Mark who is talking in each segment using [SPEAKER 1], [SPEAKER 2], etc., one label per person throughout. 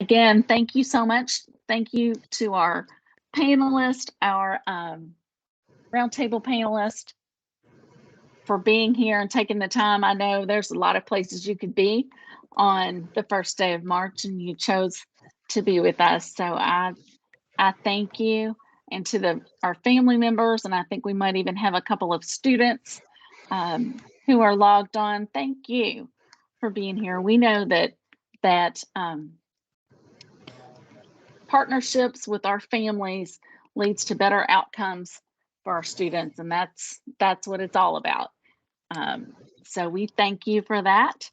[SPEAKER 1] Again, thank you so much. Thank you to our panelists, our roundtable panelists, for being here and taking the time. I know there's a lot of places you could be on the first day of March, and you chose to be with us. So I thank you, and to our family members, and I think we might even have a couple of students who are logged on. Thank you for being here. We know that partnerships with our families leads to better outcomes for our students, and that's what it's all about. So we thank you for that,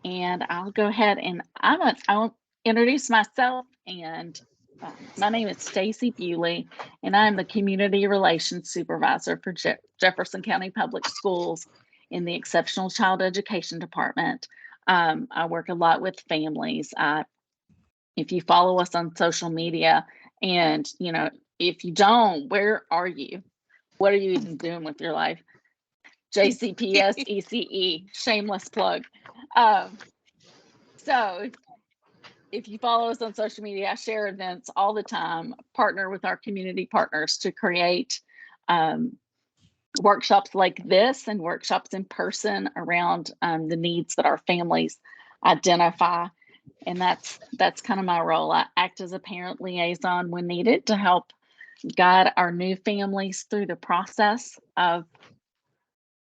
[SPEAKER 1] and I'll go ahead and I'll introduce myself. And my name is Stacy Bewley, and I'm the Community Relations Supervisor for Jefferson County Public Schools in the Exceptional Child Education Department. I work a lot with families. If you follow us on social media, and if you don't, where are you? What are you even doing with your life? JCPS, ECE, shameless plug. So if you follow us on social media, I share events all the time, partner with our community partners to create workshops like this and workshops in person around the needs that our families identify. And that's kind of my role. I act as a parent liaison when needed to help guide our new families through the process of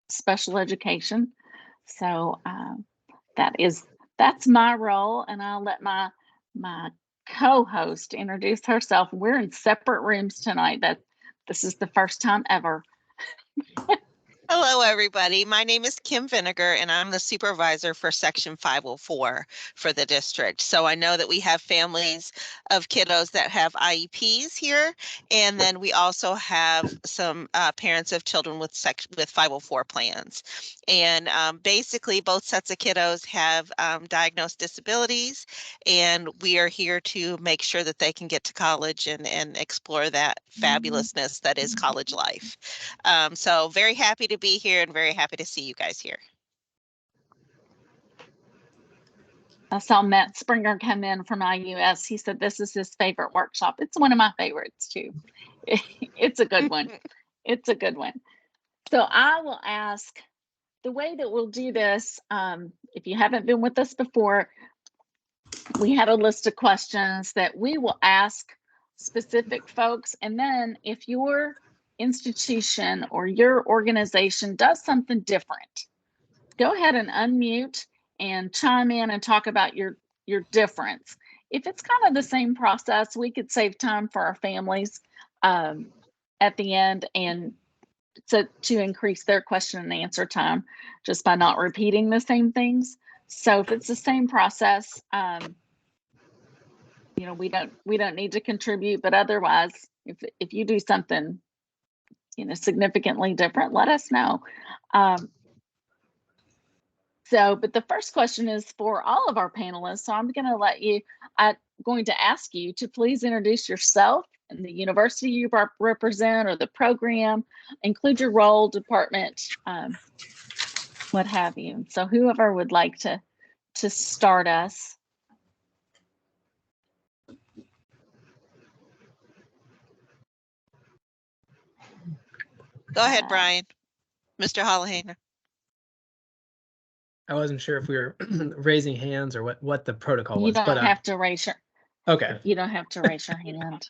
[SPEAKER 1] special education. So that's my role, and I'll let my co-host introduce herself. We're in separate rooms tonight. This is the first time ever.
[SPEAKER 2] Hello, everybody. My name is Kim Vinegar, and I'm the supervisor for Section 504 for the district. So I know that we have families of kiddos that have IEPs here, and then we also have some parents of children with 504 plans. And basically, both sets of kiddos have diagnosed disabilities, and we are here to make sure that they can get to college and explore that fabulousness that is college life. So very happy to be here and very happy to see you guys here.
[SPEAKER 1] I saw Matt Springer come in from IUS. He said this is his favorite workshop. It's one of my favorites too. It's a good one. It's a good one. So I will ask, the way that we'll do this, if you haven't been with us before, we had a list of questions that we will ask specific folks. And then if your institution or your organization does something different, go ahead and unmute and chime in and talk about your difference. If it's kind of the same process, we could save time for our families at the end, and to increase their question and answer time just by not repeating the same things. So if it's the same process, we don't need to contribute, but otherwise, if you do something significantly different, let us know. But the first question is for all of our panelists. So I'm going to ask you to please introduce yourself and the university you represent or the program, include your role, department, what have you. So whoever would like to start us.
[SPEAKER 2] Go ahead, Brian. Mr. Hollahan.
[SPEAKER 3] I wasn't sure if we were raising hands or what the protocol was.
[SPEAKER 1] You don't have to raise your.
[SPEAKER 3] Okay.
[SPEAKER 1] You don't have to raise your hand.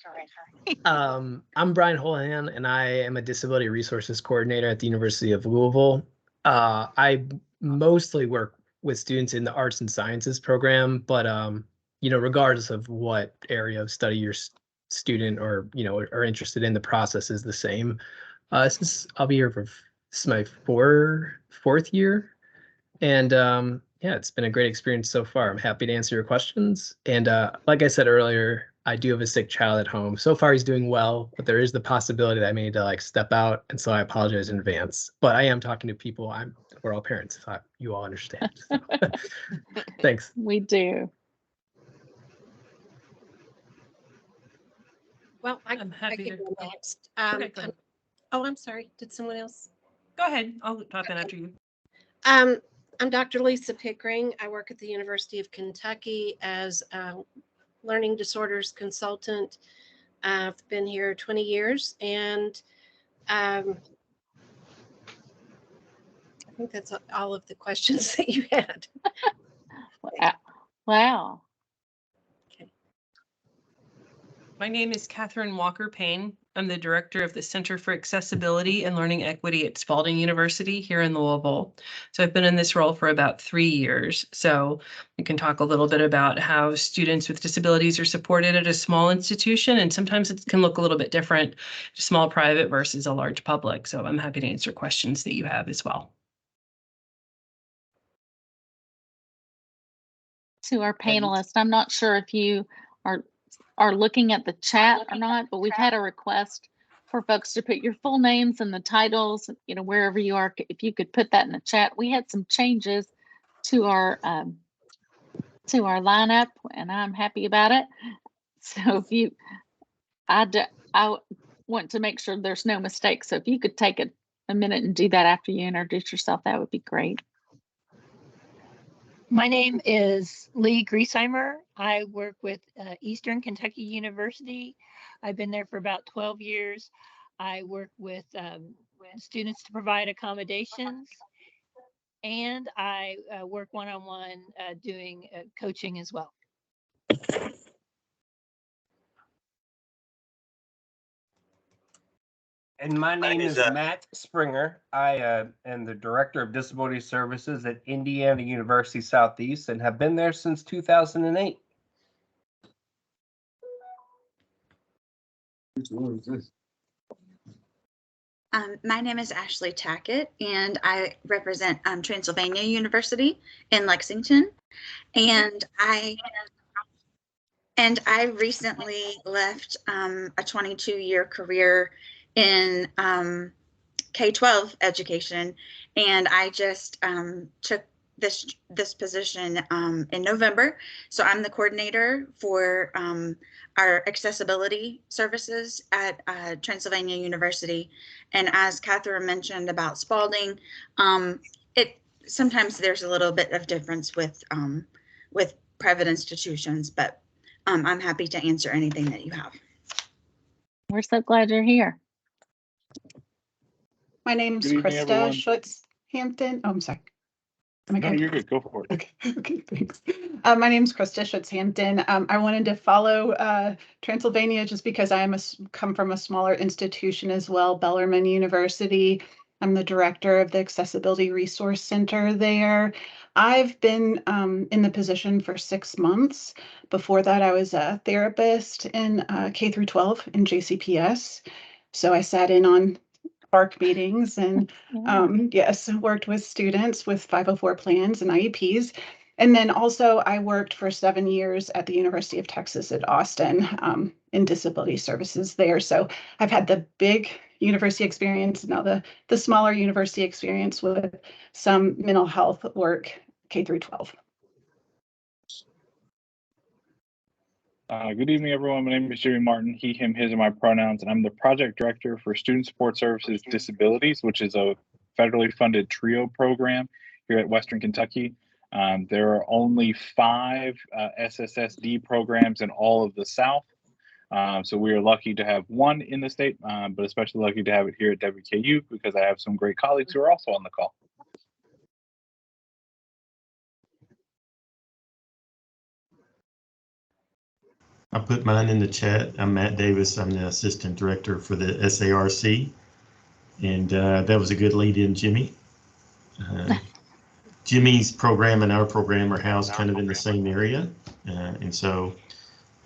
[SPEAKER 3] I'm Brian Hollahan, and I am a disability resources coordinator at the University of Louisville. I mostly work with students in the arts and sciences program, but regardless of what area of study your student or are interested in, the process is the same. Since I'll be here for this is my fourth year. And yeah, it's been a great experience so far. I'm happy to answer your questions. And like I said earlier, I do have a sick child at home. So far, he's doing well, but there is the possibility that I may need to step out. And so I apologize in advance. But I am talking to people. We're all parents. So you all understand. So. Thanks.
[SPEAKER 1] We do.
[SPEAKER 4] Well, I'm happy to go next. I'm sorry. Did someone else?
[SPEAKER 5] Go ahead. I'll talk after you.
[SPEAKER 4] I'm Dr. Lisa Pickering. I work at the University of Kentucky as learning disorders consultant. I've been here 20 years, and I think that's all of the questions that you had.
[SPEAKER 1] Wow.
[SPEAKER 5] My name is Catherine Walker Payne. I'm the director of the Center for Accessibility and Learning Equity at Spalding University here in Louisville. So I've been in this role for about 3 years. So we can talk a little bit about how students with disabilities are supported at a small institution, and sometimes it can look a little bit different, small private versus a large public. So I'm happy to answer questions that you have as well.
[SPEAKER 1] To our panelists, I'm not sure if you are looking at the chat or not, but we've had a request for folks to put your full names and the titles, you know, wherever you are. If you could put that in the chat. We had some changes to our lineup, and I'm happy about it. So if you, I want to make sure there's no mistakes. So if you could take a minute and do that after you introduce yourself, that would be great.
[SPEAKER 6] My name is Lee Griesheimer. I work with Eastern Kentucky University. I've been there for about 12 years. I work with students to provide accommodations, and I work one-on-one doing coaching as well.
[SPEAKER 7] And my name is Matt Springer. I am the Director of Disability Services at Indiana University Southeast and have been there since 2008.
[SPEAKER 8] My name is Ashley Tackett, and I represent Transylvania University in Lexington. And I recently left a 22-year career in K-12 education, and I just took this position in November. So I'm the coordinator for our accessibility services at Transylvania University. And as Catherine mentioned about Spalding, sometimes there's a little bit of difference with private institutions, but I'm happy to answer anything that you have.
[SPEAKER 1] We're so glad you're here.
[SPEAKER 9] My name's Krista Schutz-Hampton. Oh, I'm sorry.
[SPEAKER 10] No, you're good. Go for it.
[SPEAKER 9] Okay, thanks. My name's Krista Schutz-Hampton. I wanted to follow Transylvania just because I come from a smaller institution as well, Bellarmine University. I'm the director of the Accessibility Resource Center there. I've been in the position for 6 months. Before that, I was a therapist in K through 12 in JCPS. So I sat in on ARC meetings and yes, worked with students with 504 plans and IEPs. And then also I worked for 7 years at the University of Texas at Austin in disability services there. So I've had the big university experience, now the smaller university experience with some mental health work K through 12.
[SPEAKER 10] Good evening, everyone. My name is Jimmy Martin. He, him, his are my pronouns, and I'm the project director for Student Support Services Disabilities, which is a federally funded TRIO program here at Western Kentucky. There are only 5 SSSD programs in all of the South. So we are lucky to have one in the state, but especially lucky to have it here at WKU because I have some great colleagues who are also on the call.
[SPEAKER 11] I put mine in the chat. I'm Matt Davis. I'm the assistant director for the SARC. And that was a good lead in, Jimmy. Jimmy's program and our program are housed kind of in the same area. And so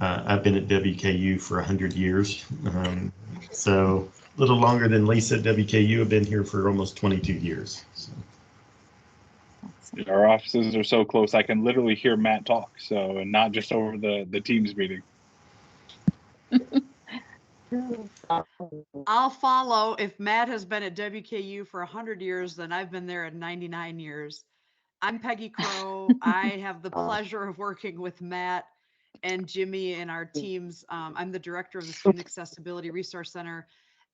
[SPEAKER 11] I've been at WKU for 100 years. So a little longer than Lisa at WKU. I've been here for almost 22 years. So.
[SPEAKER 10] Our offices are so close, I can literally hear Matt talk. So, and not just over the Teams meeting.
[SPEAKER 12] I'll follow. If Matt has been at WKU for 100 years, then I've been there at 99 years. I'm Peggy Crow. I have the pleasure of working with Matt and Jimmy and our teams. I'm the director of the Student Accessibility Resource Center,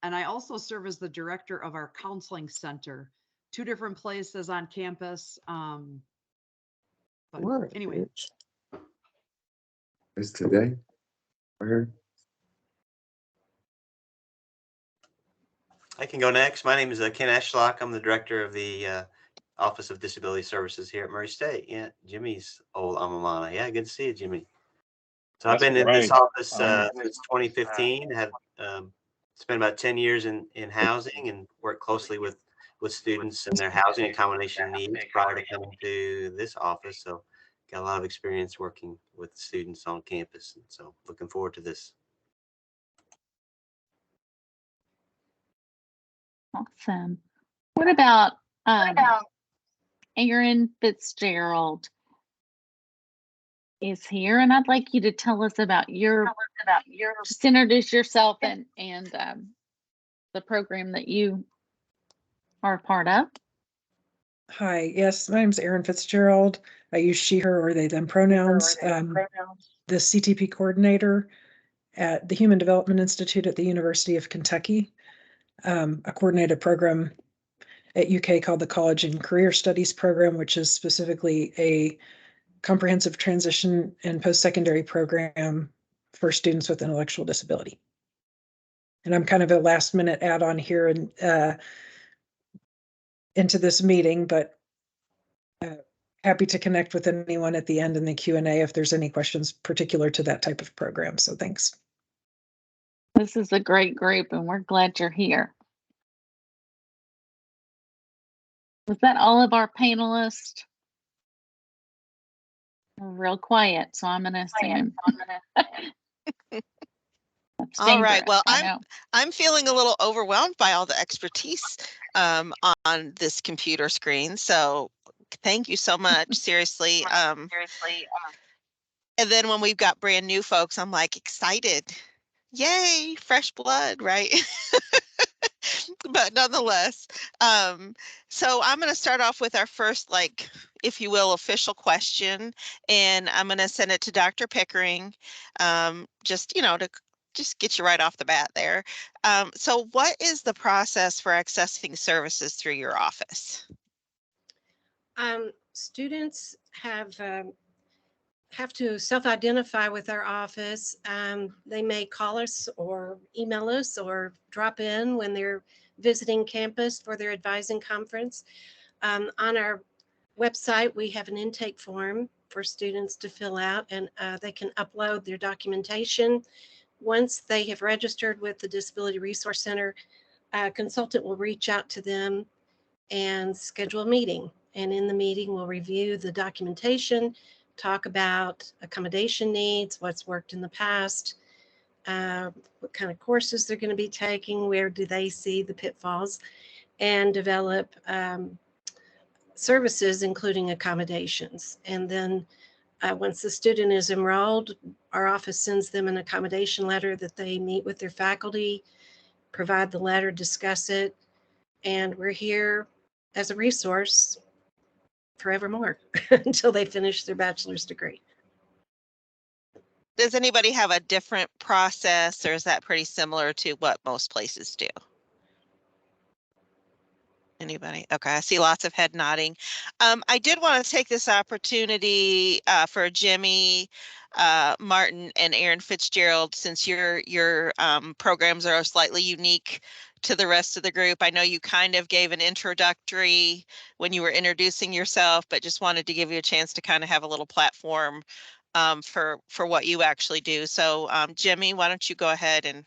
[SPEAKER 12] and I also serve as the director of our counseling center. 2 different places on campus. But anyway.
[SPEAKER 13] Is today? Where?
[SPEAKER 14] I can go next. My name is Ken Eschlock. I'm the director of the Office of Disability Services here at Murray State. Yeah, Jimmy's old alma mater. Yeah, good to see you, Jimmy. So I've been in this office since 2015. Have spent about 10 years in housing and worked closely with students and their housing accommodation needs prior to coming to this office. So got a lot of experience working with students on campus. And so looking forward to this.
[SPEAKER 1] Awesome. What about Aaron Fitzgerald is here, and I'd like you to tell us about just introduce yourself and the program that you are a part of.
[SPEAKER 15] Hi, yes, my name is Erin Fitzgerald. I use she, her, or they, them pronouns. The CTP coordinator at the Human Development Institute at the University of Kentucky. A coordinated program at UK called the College and Career Studies program, which is specifically a comprehensive transition and post-secondary program for students with intellectual disability. And I'm kind of a last minute add-on here and into this meeting, but happy to connect with anyone at the end in the Q&A if there's any questions particular to that type of program. So thanks.
[SPEAKER 1] This is a great group and we're glad you're here. Was that all of our panelists? We're real quiet, so I'm going to assume.
[SPEAKER 2] All right. Well, I'm feeling a little overwhelmed by all the expertise on this computer screen. So thank you so much. Seriously. And then when we've got brand new folks, I'm like excited. Yay, fresh blood, right? But nonetheless, so I'm going to start off with our first, like, if you will, official question, and I'm going to send it to Dr. Pickering, just, you know, to just get you right off the bat there. So what is the process for accessing services through your office?
[SPEAKER 4] Students have to self-identify with our office. They may call us or email us or drop in when they're visiting campus for their advising conference. On our website, we have an intake form for students to fill out, and they can upload their documentation. Once they have registered with the Disability Resource Center, a consultant will reach out to them and schedule a meeting. And in the meeting, we'll review the documentation, talk about accommodation needs, what's worked in the past, what kind of courses they're going to be taking, where do they see the pitfalls, and develop services, including accommodations. And then once the student is enrolled, our office sends them an accommodation letter that they meet with their faculty, provide the letter, discuss it, and we're here as a resource forevermore until they finish their bachelor's degree.
[SPEAKER 2] Does anybody have a different process, or is that pretty similar to what most places do? Anybody? Okay, I see lots of head nodding. I did want to take this opportunity for Jimmy, Martin, and Aaron Fitzgerald, since your programs are slightly unique to the rest of the group. I know you kind of gave an introductory when you were introducing yourself, but just wanted to give you a chance to kind of have a little platform for what you actually do. So Jimmy, why don't you go ahead and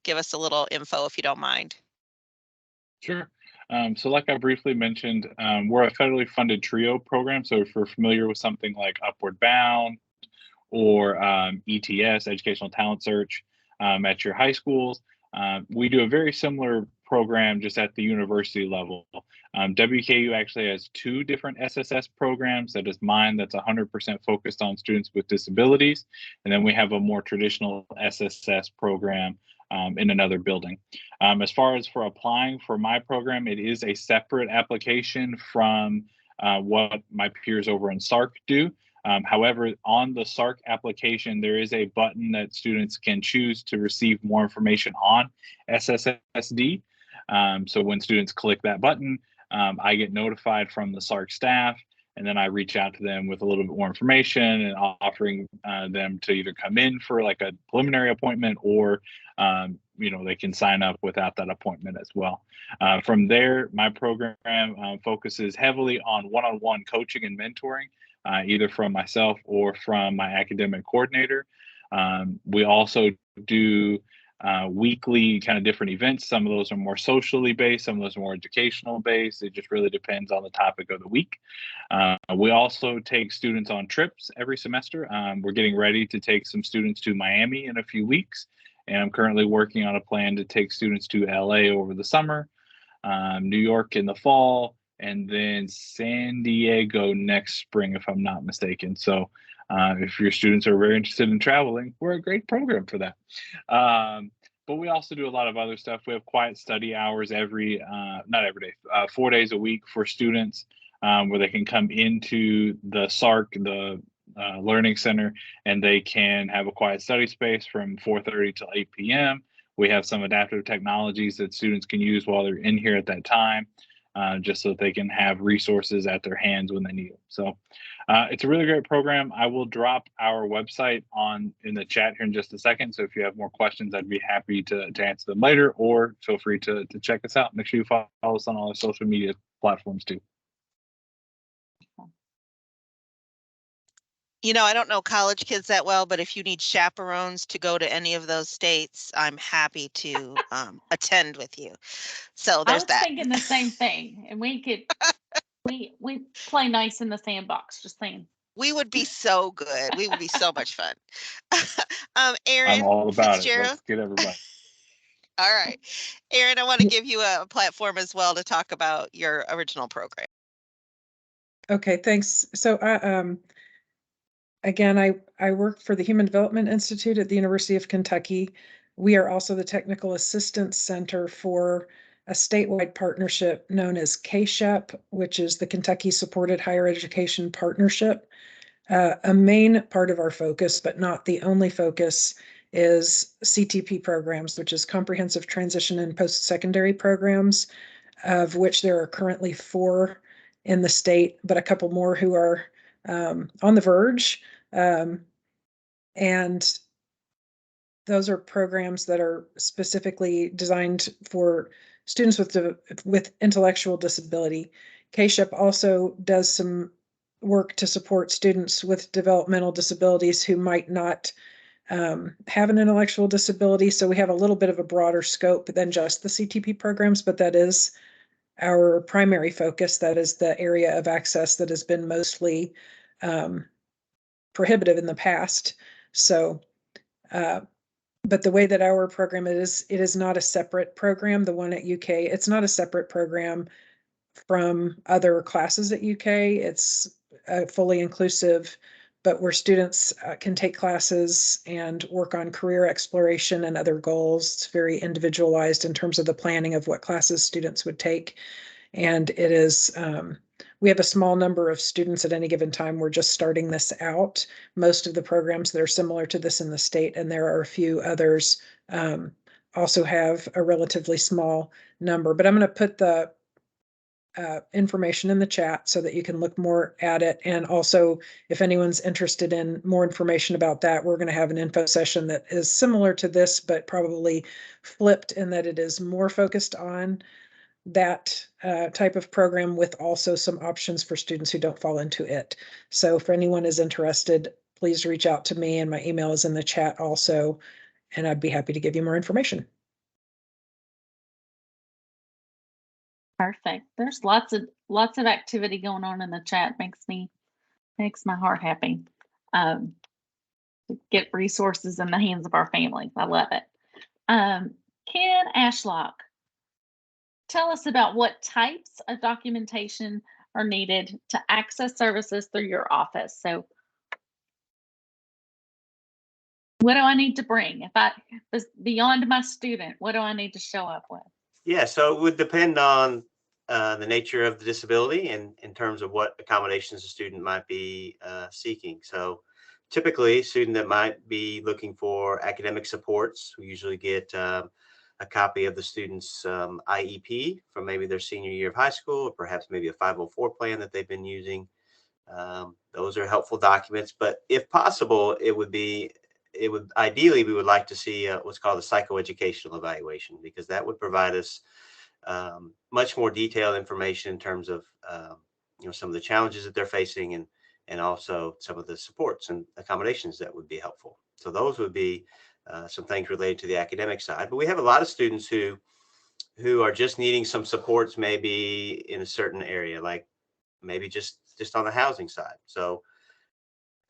[SPEAKER 2] give us a little info if you don't mind.
[SPEAKER 10] Sure. So like I briefly mentioned, we're a federally funded TRIO program. So if you're familiar with something like Upward Bound or ETS, Educational Talent Search, at your high schools, we do a very similar program just at the university level. WKU actually has two different SSS programs. That is mine, that's 100% focused on students with disabilities. And then we have a more traditional SSS program in another building. As far as for applying for my program, it is a separate application from what my peers over in SARC do. However, on the SARC application, there is a button that students can choose to receive more information on SSSD. So when students click that button, I get notified from the SARC staff, and then I reach out to them with a little bit more information and offering them to either come in for like a preliminary appointment, or they can sign up without that appointment as well. From there, my program focuses heavily on one-on-one coaching and mentoring, either from myself or from my academic coordinator. We also do weekly kind of different events. Some of those are more socially based, some of those are more educational based. It just really depends on the topic of the week. We also take students on trips every semester. We're getting ready to take some students to Miami in a few weeks, and I'm currently working on a plan to take students to LA over the summer, New York in the fall, and then San Diego next spring, if I'm not mistaken. So if your students are very interested in traveling, we're a great program for that. But we also do a lot of other stuff. We have quiet study hours not every day, 4 days a week for students, where they can come into the SARC, the Learning Center, and they can have a quiet study space from 4:30 till 8 p.m. We have some adaptive technologies that students can use while they're in here at that time, just so that they can have resources at their hands when they need them. So it's a really great program. I will drop our website in the chat here in just a second. So if you have more questions, I'd be happy to answer them later, or feel free to check us out. Make sure you follow us on all our social media platforms too.
[SPEAKER 2] I don't know college kids that well, but if you need chaperones to go to any of those states, I'm happy to attend with you. So there's that.
[SPEAKER 1] I was thinking the same thing, and we play nice in the sandbox. Just saying.
[SPEAKER 2] We would be so good. We would be so much fun. Aaron,
[SPEAKER 10] I'm all about
[SPEAKER 2] Fitzgerald.
[SPEAKER 10] it. Let's get everybody.
[SPEAKER 2] All right. Aaron, I want to give you a platform as well to talk about your original program.
[SPEAKER 15] Okay, thanks. So again, I work for the Human Development Institute at the University of Kentucky. We are also the Technical Assistance Center for a statewide partnership known as KSHEP, which is the Kentucky Supported Higher Education Partnership. A main part of our focus, but not the only focus, is CTP programs, which is Comprehensive Transition and Post-Secondary Programs, of which there are currently 4 in the state, but a couple more who are on the verge. And those are programs that are specifically designed for students with intellectual disability. KSHEP also does some work to support students with developmental disabilities who might not have an intellectual disability. So we have a little bit of a broader scope than just the CTP programs, but that is our primary focus. That is the area of access that has been mostly prohibitive in the past. So, but the way that our program is, it is not a separate program. The one at UK, it's not a separate program from other classes at UK. It's fully inclusive, but where students can take classes and work on career exploration and other goals. It's very individualized in terms of the planning of what classes students would take. And it is, we have a small number of students at any given time. We're just starting this out. Most of the programs that are similar to this in the state, and there are a few others, also have a relatively small number. But I'm going to put the information in the chat so that you can look more at it. And also, if anyone's interested in more information about that, we're going to have an info session that is similar to this, but probably flipped in that it is more focused on that type of program, with also some options for students who don't fall into it. So if anyone is interested, please reach out to me, and my email is in the chat also, and I'd be happy to give you more information.
[SPEAKER 1] Perfect. There's lots of activity going on in the chat. Makes my heart happy. To get resources in the hands of our families. I love it. Ken Ashlock, tell us about what types of documentation are needed to access services through your office. So what do I need to bring? If I was beyond my student, what do I need to show up with?
[SPEAKER 14] Yeah, so it would depend on the nature of the disability and in terms of what accommodations the student might be seeking. So typically, a student that might be looking for academic supports, we usually get a copy of the student's IEP from maybe their senior year of high school, or perhaps maybe a 504 plan that they've been using. Those are helpful documents, but if possible, ideally, we would like to see what's called a psychoeducational evaluation, because that would provide us much more detailed information in terms of some of the challenges that they're facing, and also some of the supports and accommodations that would be helpful. So those would be some things related to the academic side. But we have a lot of students who are just needing some supports, maybe in a certain area, like maybe just on the housing side. So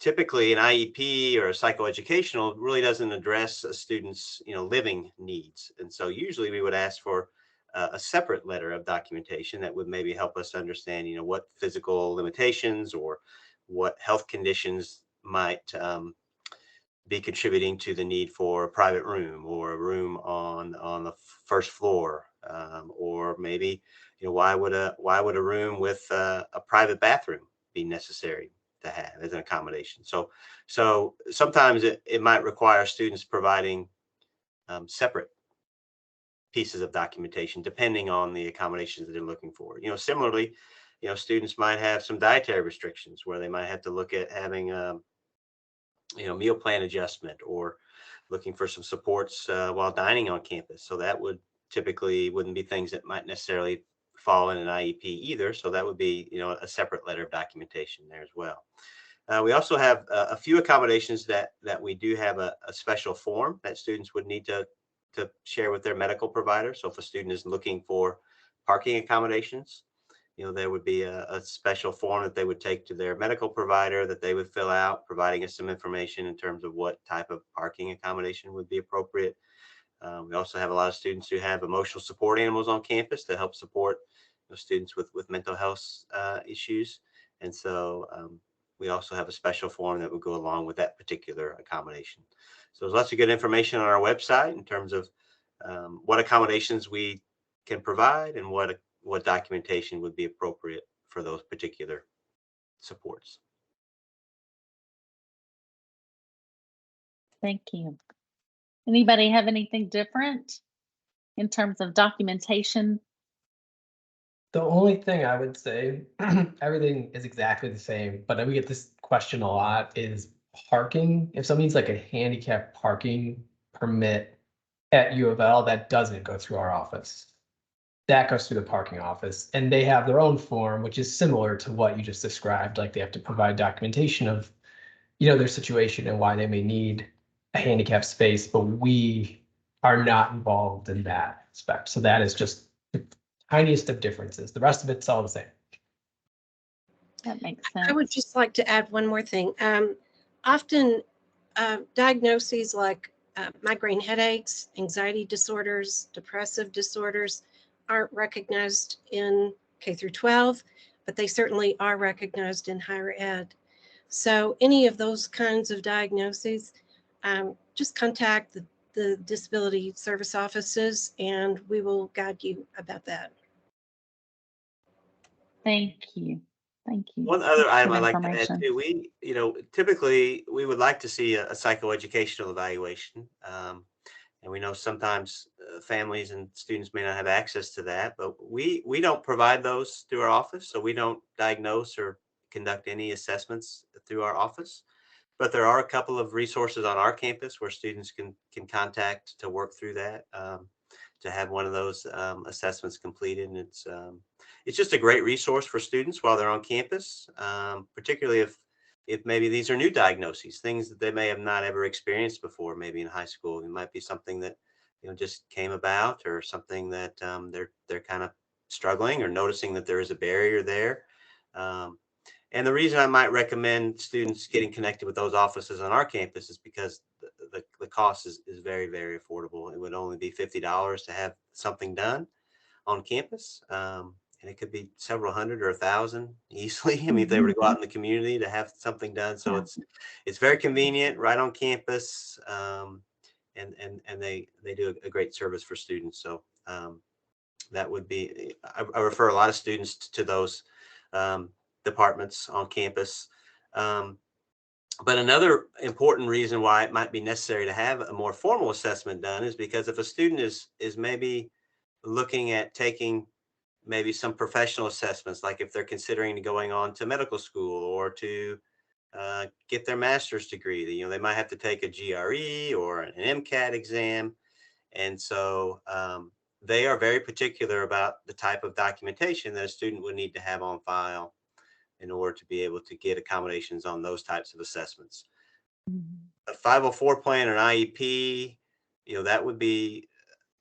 [SPEAKER 14] typically an IEP or a psychoeducational really doesn't address a student's living needs. And so usually we would ask for a separate letter of documentation that would maybe help us understand what physical limitations or what health conditions might be contributing to the need for a private room or a room on the first floor, or maybe why would a room with a private bathroom be necessary to have as an accommodation. So sometimes it might require students providing separate pieces of documentation depending on the accommodations that they're looking for. Similarly, students might have some dietary restrictions where they might have to look at having meal plan adjustment, or looking for some supports while dining on campus. So that wouldn't be things that might necessarily fall in an IEP either. So that would be, a separate letter of documentation there as well. We also have a few accommodations that we do have a special form that students would need to share with their medical provider. So if a student is looking for parking accommodations, there would be a special form that they would take to their medical provider that they would fill out, providing us some information in terms of what type of parking accommodation would be appropriate. We also have a lot of students who have emotional support animals on campus to help support students with mental health issues. And so we also have a special form that would go along with that particular accommodation. So there's lots of good information on our website in terms of what accommodations we can provide and what documentation would be appropriate for those particular supports.
[SPEAKER 1] Thank you. Anybody have anything different in terms of documentation?
[SPEAKER 3] The only thing I would say, everything is exactly the same, but we get this question a lot, is parking. If somebody's like a handicap parking permit at U of L, that doesn't go through our office. That goes through the parking office, and they have their own form, which is similar to what you just described. Like they have to provide documentation of, their situation and why they may need a handicap space, but we are not involved in that aspect. So that is just the tiniest of differences. The rest of it's all the same.
[SPEAKER 1] That makes sense.
[SPEAKER 4] I would just like to add one more thing. Often diagnoses like migraine headaches, anxiety disorders, depressive disorders aren't recognized in K through 12, but they certainly are recognized in higher ed. So any of those kinds of diagnoses, just contact the disability service offices and we will guide you about that.
[SPEAKER 1] Thank you. Thank you.
[SPEAKER 14] One other
[SPEAKER 1] That's
[SPEAKER 14] item
[SPEAKER 1] good
[SPEAKER 14] I'd like to add
[SPEAKER 1] information.
[SPEAKER 14] too, we, typically we would like to see a psychoeducational evaluation. And we know sometimes families and students may not have access to that, but we don't provide those through our office. So we don't diagnose or conduct any assessments through our office. But there are a couple of resources on our campus where students can contact to work through that, to have one of those assessments completed. And it's just a great resource for students while they're on campus, particularly if maybe these are new diagnoses, things that they may have not ever experienced before, maybe in high school. It might be something that just came about, or something that they're kind of struggling or noticing that there is a barrier there. And the reason I might recommend students getting connected with those offices on our campus is because the cost is very, very affordable. It would only be $50 to have something done on campus. And it could be several hundred or 1,000 easily. I mean, if they were to go out in the community to have something done. So it's very convenient, right on campus. And they do a great service for students. So that would be, I refer a lot of students to those departments on campus. But another important reason why it might be necessary to have a more formal assessment done is because if a student is maybe looking at taking maybe some professional assessments, like if they're considering going on to medical school or to get their master's degree. You know, they might have to take a GRE or an MCAT exam. And so they are very particular about the type of documentation that a student would need to have on file in order to be able to get accommodations on those types of assessments. A 504 plan or an IEP, you know, that would be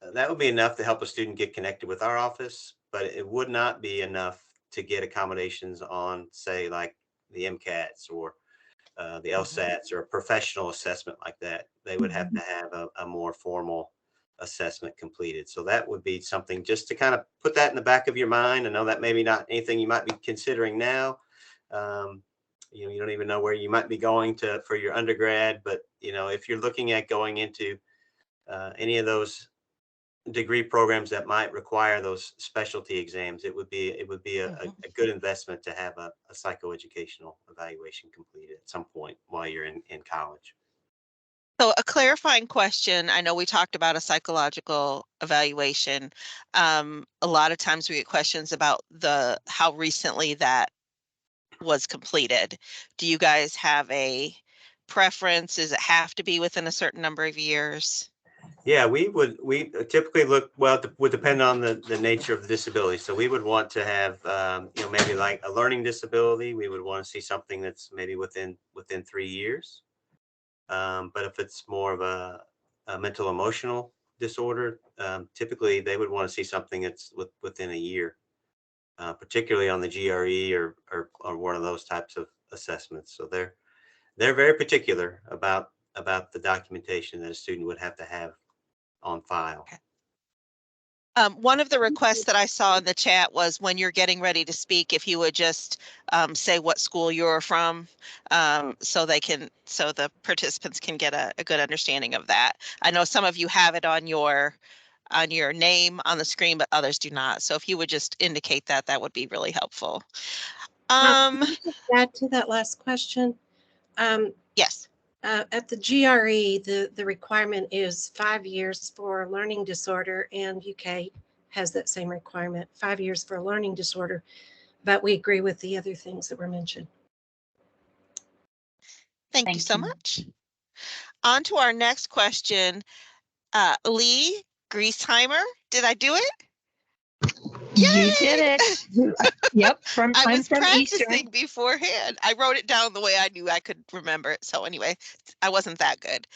[SPEAKER 14] enough to help a student get connected with our office, but it would not be enough to get accommodations on, say, like the MCATs or the LSATs or a professional assessment like that. They would have to have a more formal assessment completed. So that would be something just to kind of put that in the back of your mind. I know that maybe not anything you might be considering now. You know, you don't even know where you might be going to for your undergrad, but you know, if you're looking at going into any of those degree programs that might require those specialty exams, it would be a good investment to have a psychoeducational evaluation completed at some point while you're in college.
[SPEAKER 2] So a clarifying question. I know we talked about a psychological evaluation. A lot of times we get questions about how recently that was completed. Do you guys have a preference? Does it have to be within a certain number of years?
[SPEAKER 14] Yeah, we typically look, well, it would depend on the nature of the disability. So we would want to have, you know, maybe like a learning disability. We would want to see something that's maybe within 3 years. But if it's more of a mental emotional disorder, typically they would want to see something that's within a year, particularly on the GRE or one of those types of assessments. So they're very particular about the documentation that a student would have to have on file.
[SPEAKER 2] One of the requests that I saw in the chat was when you're getting ready to speak, if you would just say what school you're from, so the participants can get a good understanding of that. I know some of you have it on your name on the screen, but others do not. So if you would just indicate that, that would be really helpful.
[SPEAKER 4] Can I just add to that last question?
[SPEAKER 2] Yes.
[SPEAKER 4] At the GRE, the requirement is 5 years for a learning disorder, and UK has that same requirement, 5 years for a learning disorder, but we agree with the other things that were mentioned.
[SPEAKER 2] Thank you so much. On to our next question. Lee Griesheimer, did I do it?
[SPEAKER 6] You did it. Yep.
[SPEAKER 2] I was
[SPEAKER 6] from
[SPEAKER 2] practicing
[SPEAKER 6] Eastern.
[SPEAKER 2] beforehand. I wrote it down the way I knew I could remember it. So anyway, I wasn't that good.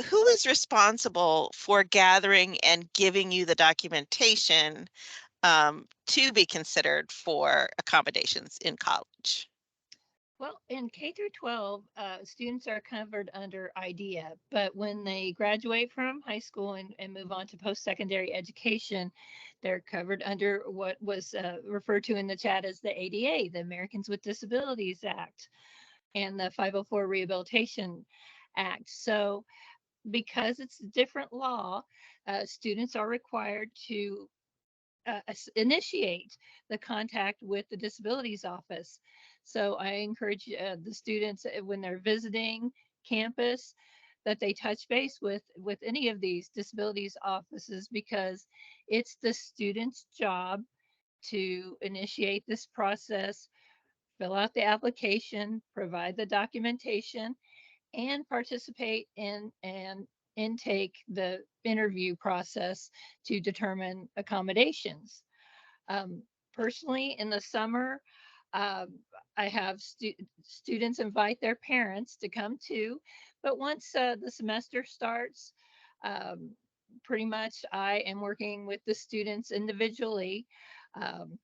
[SPEAKER 2] Who is responsible for gathering and giving you the documentation to be considered for accommodations in college?
[SPEAKER 6] Well, in K through 12, students are covered under IDEA, but when they graduate from high school and move on to post-secondary education, they're covered under what was referred to in the chat as the ADA, the Americans with Disabilities Act, and the 504 Rehabilitation Act. So because it's a different law, students are required to initiate the contact with the disabilities office. So I encourage the students when they're visiting campus that they touch base with any of these disabilities offices, because it's the student's job to initiate this process, fill out the application, provide the documentation, and participate in and intake the interview process to determine accommodations. Personally, in the summer, I have students invite their parents to come too, but once the semester starts, pretty much I am working with the students individually, and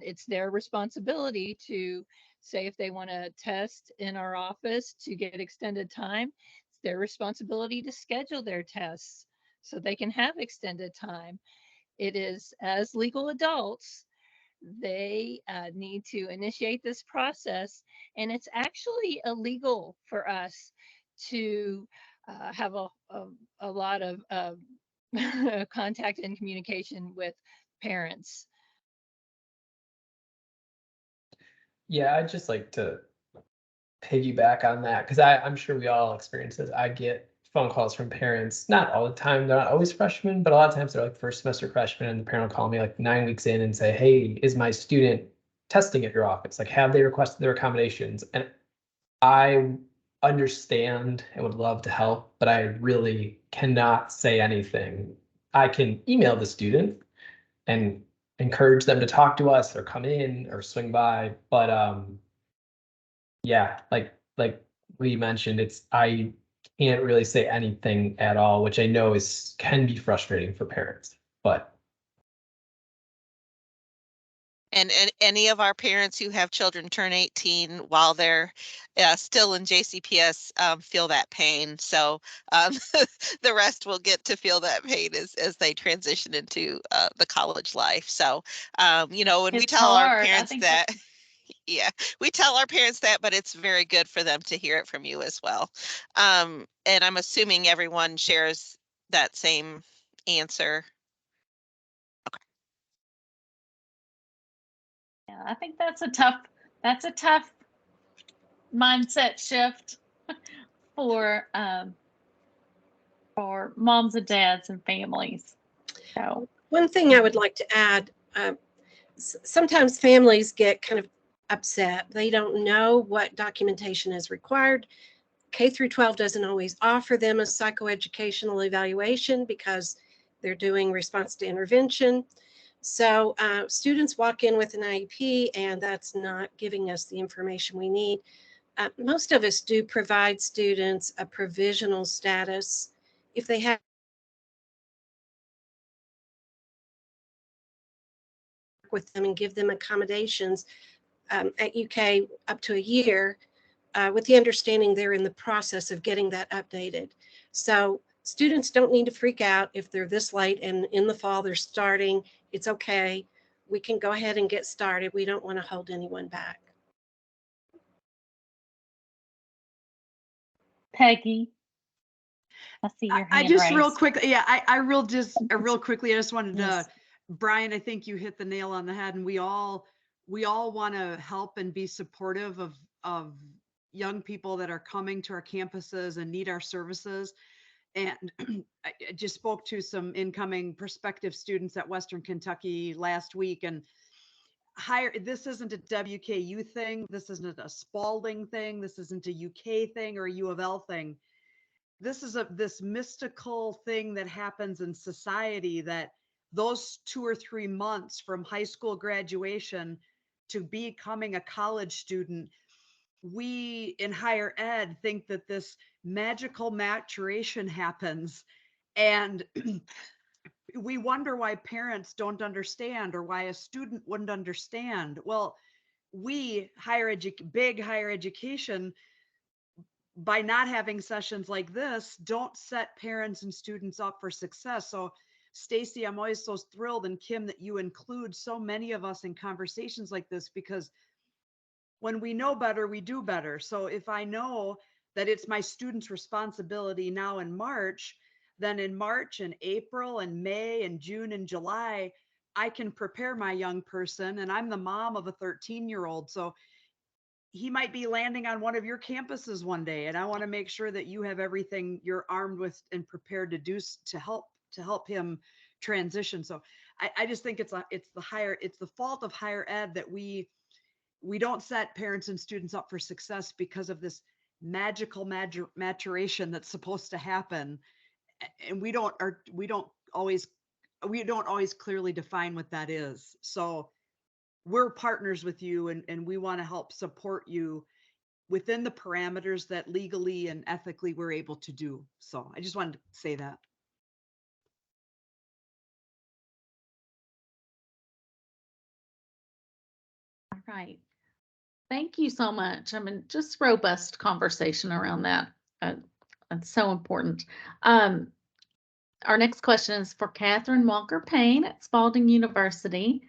[SPEAKER 6] it's their responsibility to say if they want to test in our office to get extended time. It's their responsibility to schedule their tests so they can have extended time. It is, as legal adults, they need to initiate this process, and it's actually illegal for us to have a lot of contact and communication with parents.
[SPEAKER 3] Yeah, I'd just like to piggyback on that because I'm sure we all experience this. I get phone calls from parents, not all the time, they're not always freshmen, but a lot of times they're like first semester freshmen, and the parent will call me like 9 weeks in and say, hey, is my student testing at your office? Like, have they requested their accommodations? And I understand and would love to help, but I really cannot say anything. I can email the student and encourage them to talk to us or come in or swing by, but yeah, like we mentioned, I can't really say anything at all, which I know can be frustrating for parents, but.
[SPEAKER 2] And any of our parents who have children turn 18 while they're still in JCPS feel that pain. So the rest will get to feel that pain as they transition into the college life. So, you know, when we tell our parents that, yeah, we tell our parents that, but it's very good for them to hear it from you as well. And I'm assuming everyone shares that same answer.
[SPEAKER 1] Yeah, I think that's a tough mindset shift for moms and dads and families. So
[SPEAKER 4] one thing I would like to add, sometimes families get kind of upset. They don't know what documentation is required. K through 12 doesn't always offer them a psychoeducational evaluation because they're doing response to intervention. So students walk in with an IEP, and that's not giving us the information we need. Most of us do provide students a provisional status if they have with them and give them accommodations at UK up to a year, with the understanding they're in the process of getting that updated. So students don't need to freak out if they're this late and in the fall they're starting. It's okay. We can go ahead and get started. We don't want to hold anyone back.
[SPEAKER 1] Peggy, I see your hand
[SPEAKER 12] I just
[SPEAKER 1] raised.
[SPEAKER 12] real quickly, yeah, I real quickly, I just wanted to, Brian, I think you hit the nail on the head, and we all want to help and be supportive of young people that are coming to our campuses and need our services. And I just spoke to some incoming prospective students at Western Kentucky last week, and this isn't a WKU thing. This isn't a Spalding thing. This isn't a UK thing or a U of L thing. This is this mystical thing that happens in society, that those 2 or 3 months from high school graduation to becoming a college student, we in higher ed think that this magical maturation happens, and we wonder why parents don't understand or why a student wouldn't understand. Well, we big higher education, by not having sessions like this, don't set parents and students up for success. So Stacy, I'm always so thrilled, and Kim, that you include so many of us in conversations like this, because when we know better, we do better. So if I know that it's my student's responsibility now in March, then in March and April and May and June and July, I can prepare my young person. And I'm the mom of a 13-year-old. So he might be landing on one of your campuses one day, and I want to make sure that you have everything you're armed with and prepared to do to help him transition. So I just think it's the fault of higher ed that we don't set parents and students up for success because of this magical maturation that's supposed to happen, and we don't always clearly define what that is. So we're partners with you, and we want to help support you within the parameters that legally and ethically we're able to do. So I just wanted to say that.
[SPEAKER 1] All right. Thank you so much. I mean, just robust conversation around that. That's so important. Our next question is for Catherine Walker Payne at Spalding University.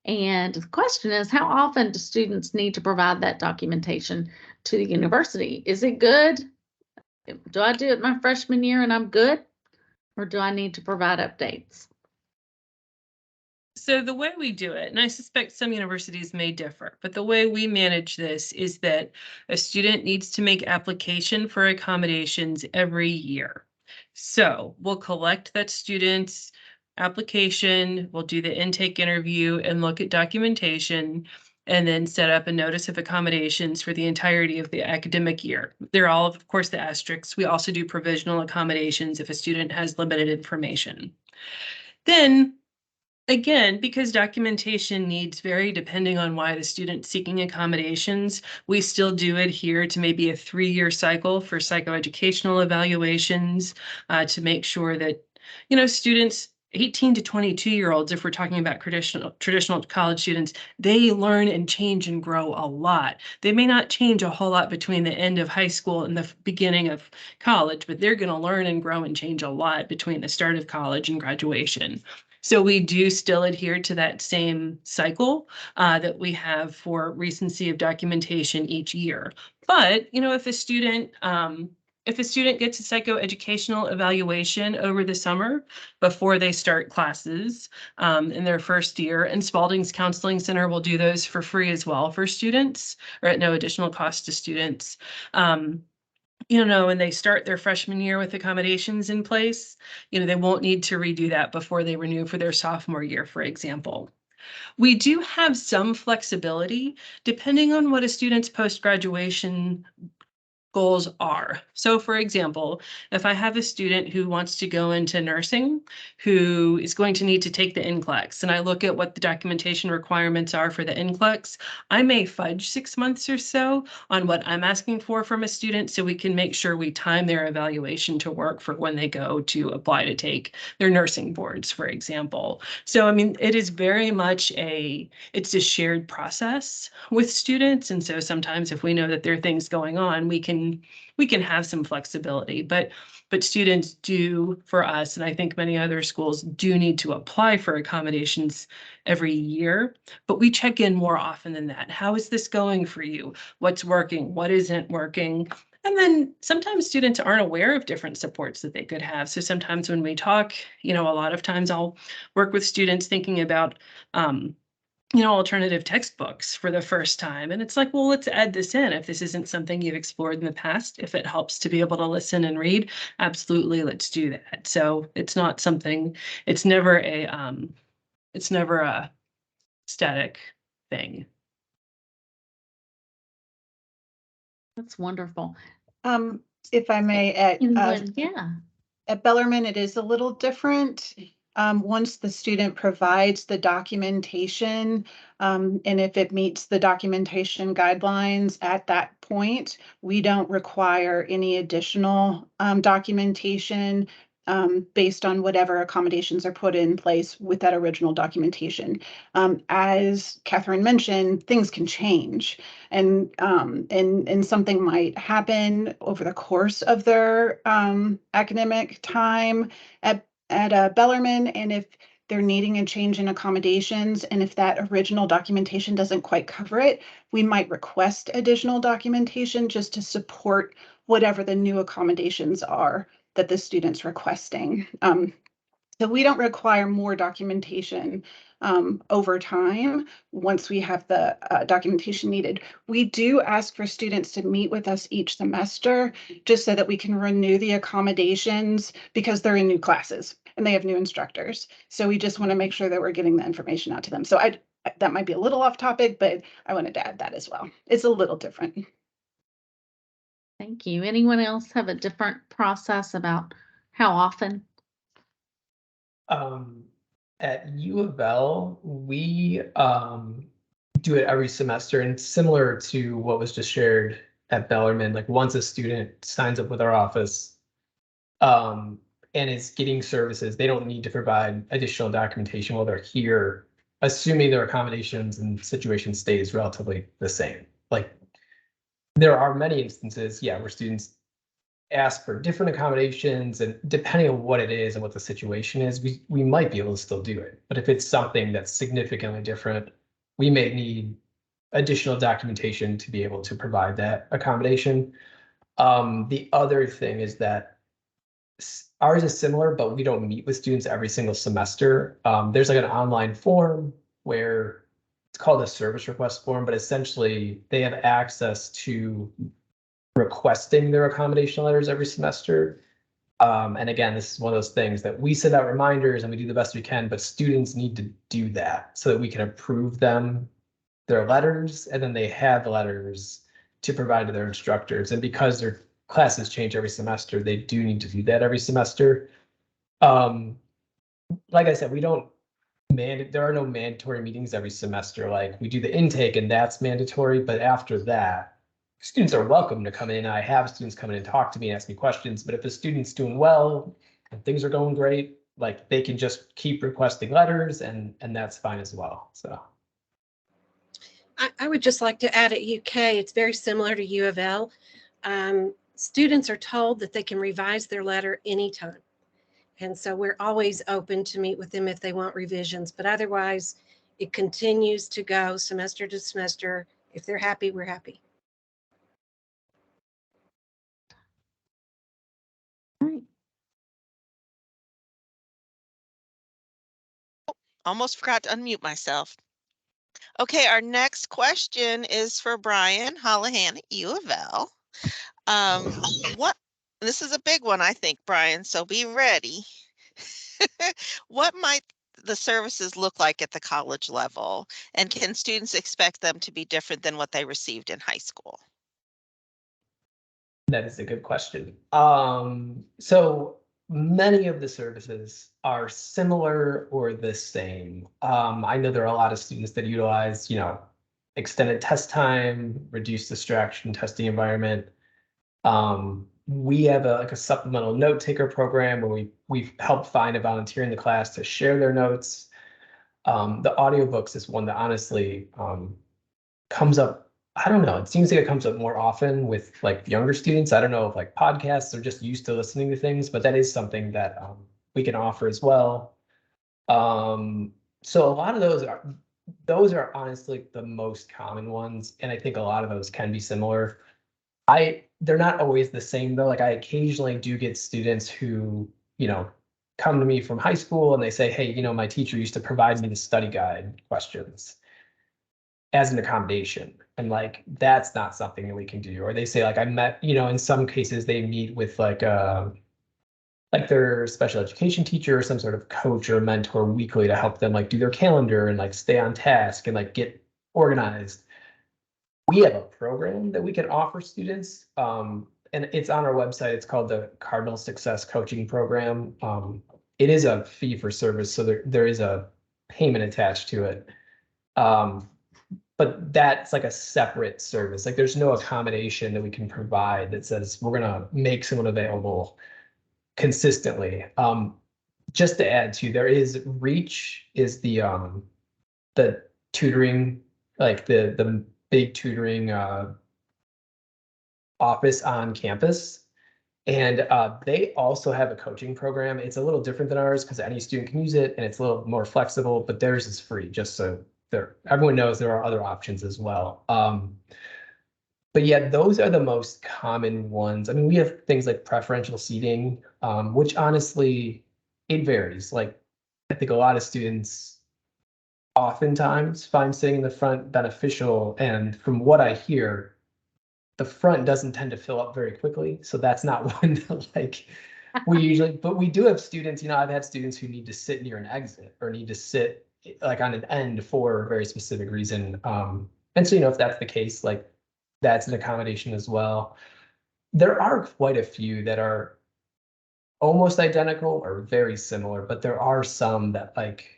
[SPEAKER 1] And the question is, how often do students need to provide that documentation to the university? Is it good? Do I do it my freshman year and I'm good? Or do I need to provide updates?
[SPEAKER 5] So the way we do it, and I suspect some universities may differ, but the way we manage this is that a student needs to make application for accommodations every year. So we'll collect that student's application, we'll do the intake interview and look at documentation, and then set up a notice of accommodations for the entirety of the academic year. They're all, of course, the asterisks. We also do provisional accommodations if a student has limited information. Then, again, because documentation needs vary depending on why the student's seeking accommodations, we still do adhere to maybe a 3-year cycle for psychoeducational evaluations to make sure that, students 18 to 22-year-olds, if we're talking about traditional college students, they learn and change and grow a lot. They may not change a whole lot between the end of high school and the beginning of college, but they're going to learn and grow and change a lot between the start of college and graduation. So we do still adhere to that same cycle that we have for recency of documentation each year. But, if a student gets a psychoeducational evaluation over the summer before they start classes in their first year, and Spalding's Counseling Center will do those for free as well for students or at no additional cost to students. And they start their freshman year with accommodations in place, they won't need to redo that before they renew for their sophomore year, for example. We do have some flexibility depending on what a student's post-graduation goals are. So for example, if I have a student who wants to go into nursing, who is going to need to take the NCLEX, and I look at what the documentation requirements are for the NCLEX, I may fudge 6 months or so on what I'm asking for from a student so we can make sure we time their evaluation to work for when they go to apply to take their nursing boards, for example. So, it is very much it's a shared process with students. And so sometimes if we know that there are things going on, we can have some flexibility, but students do, for us, and I think many other schools do, need to apply for accommodations every year, but we check in more often than that. How is this going for you? What's working? What isn't working? And then sometimes students aren't aware of different supports that they could have. So sometimes when we talk, a lot of times I'll work with students thinking about alternative textbooks for the first time. And it's like, well, let's add this in. If this isn't something you've explored in the past, if it helps to be able to listen and read, absolutely, let's do that. So it's not something, it's never a static thing.
[SPEAKER 1] That's wonderful.
[SPEAKER 9] If I may,
[SPEAKER 1] Yeah.
[SPEAKER 9] at Bellarmine, it is a little different. Once the student provides the documentation, and if it meets the documentation guidelines at that point, we don't require any additional documentation based on whatever accommodations are put in place with that original documentation. As Catherine mentioned, things can change, and something might happen over the course of their academic time at Bellarmine, and if they're needing a change in accommodations, and if that original documentation doesn't quite cover it, we might request additional documentation just to support whatever the new accommodations are that the student's requesting. So we don't require more documentation over time once we have the documentation needed. We do ask for students to meet with us each semester just so that we can renew the accommodations because they're in new classes and they have new instructors. So we just want to make sure that we're getting the information out to them. So that might be a little off topic, but I wanted to add that as well. It's a little different.
[SPEAKER 1] Thank you. Anyone else have a different process about how often?
[SPEAKER 3] At U of L, we do it every semester, and similar to what was just shared at Bellarmine, like once a student signs up with our office and is getting services, they don't need to provide additional documentation while they're here, assuming their accommodations and situation stays relatively the same. Like there are many instances, where students ask for different accommodations, and depending on what it is and what the situation is, we might be able to still do it. But if it's something that's significantly different, we may need additional documentation to be able to provide that accommodation. The other thing is that ours is similar, but we don't meet with students every single semester. There's like an online form where it's called a service request form, but essentially they have access to requesting their accommodation letters every semester. And again, this is one of those things that we send out reminders and we do the best we can, but students need to do that so that we can approve their letters, and then they have the letters to provide to their instructors. And because their classes change every semester, they do need to do that every semester. Like I said, there are no mandatory meetings every semester. Like we do the intake and that's mandatory, but after that, students are welcome to come in. I have students come in and talk to me and ask me questions, but if a student's doing well and things are going great, like they can just keep requesting letters and that's fine as well. So
[SPEAKER 4] I would just like to add at UK, it's very similar to U of L. Students are told that they can revise their letter anytime. And so we're always open to meet with them if they want revisions, but otherwise it continues to go semester to semester. If they're happy, we're happy.
[SPEAKER 2] Almost forgot to unmute myself. Okay, our next question is for Brian Holohan at U of L. This is a big one, I think, Brian, so be ready. What might the services look like at the college level, and can students expect them to be different than what they received in high school?
[SPEAKER 3] that is a good question. So many of the services are similar or the same. I know there are a lot of students that utilize, extended test time, reduced distraction testing environment. We have a supplemental note taker program where we've helped find a volunteer in the class to share their notes. The audiobooks is one that honestly comes up. I don't know. It seems like it comes up more often with like younger students. I don't know if like podcasts are just used to listening to things, but that is something that we can offer as well. So a lot of those are honestly the most common ones, and I think a lot of those can be similar. They're not always the same though. Like I occasionally do get students who, come to me from high school and they say, hey, my teacher used to provide me the study guide questions as an accommodation. And like, that's not something that we can do. Or they say like, I met, in some cases they meet with like their special education teacher or some sort of coach or mentor weekly to help them like do their calendar and like stay on task and like get organized. We have a program that we can offer students, and it's on our website. It's called the Cardinal Success Coaching Program. It is a fee for service, so there is a payment attached to it. But that's like a separate service. Like there's no accommodation that we can provide that says we're gonna make someone available consistently. Just to add to, there is Reach is the tutoring, like the big tutoring office on campus. And they also have a coaching program. It's a little different than ours because any student can use it and it's a little more flexible, but theirs is free, just so everyone knows there are other options as well. But yeah, those are the most common ones. I mean, we have things like preferential seating, which honestly, it varies. Like I think a lot of students oftentimes find sitting in the front beneficial. And from what I hear, the front doesn't tend to fill up very quickly. So that's not one that like but we do have students, I've had students who need to sit near an exit or need to sit like on an end for a very specific reason. And so, if that's the case, like that's an accommodation as well. There are quite a few that are almost identical or very similar, but there are some that like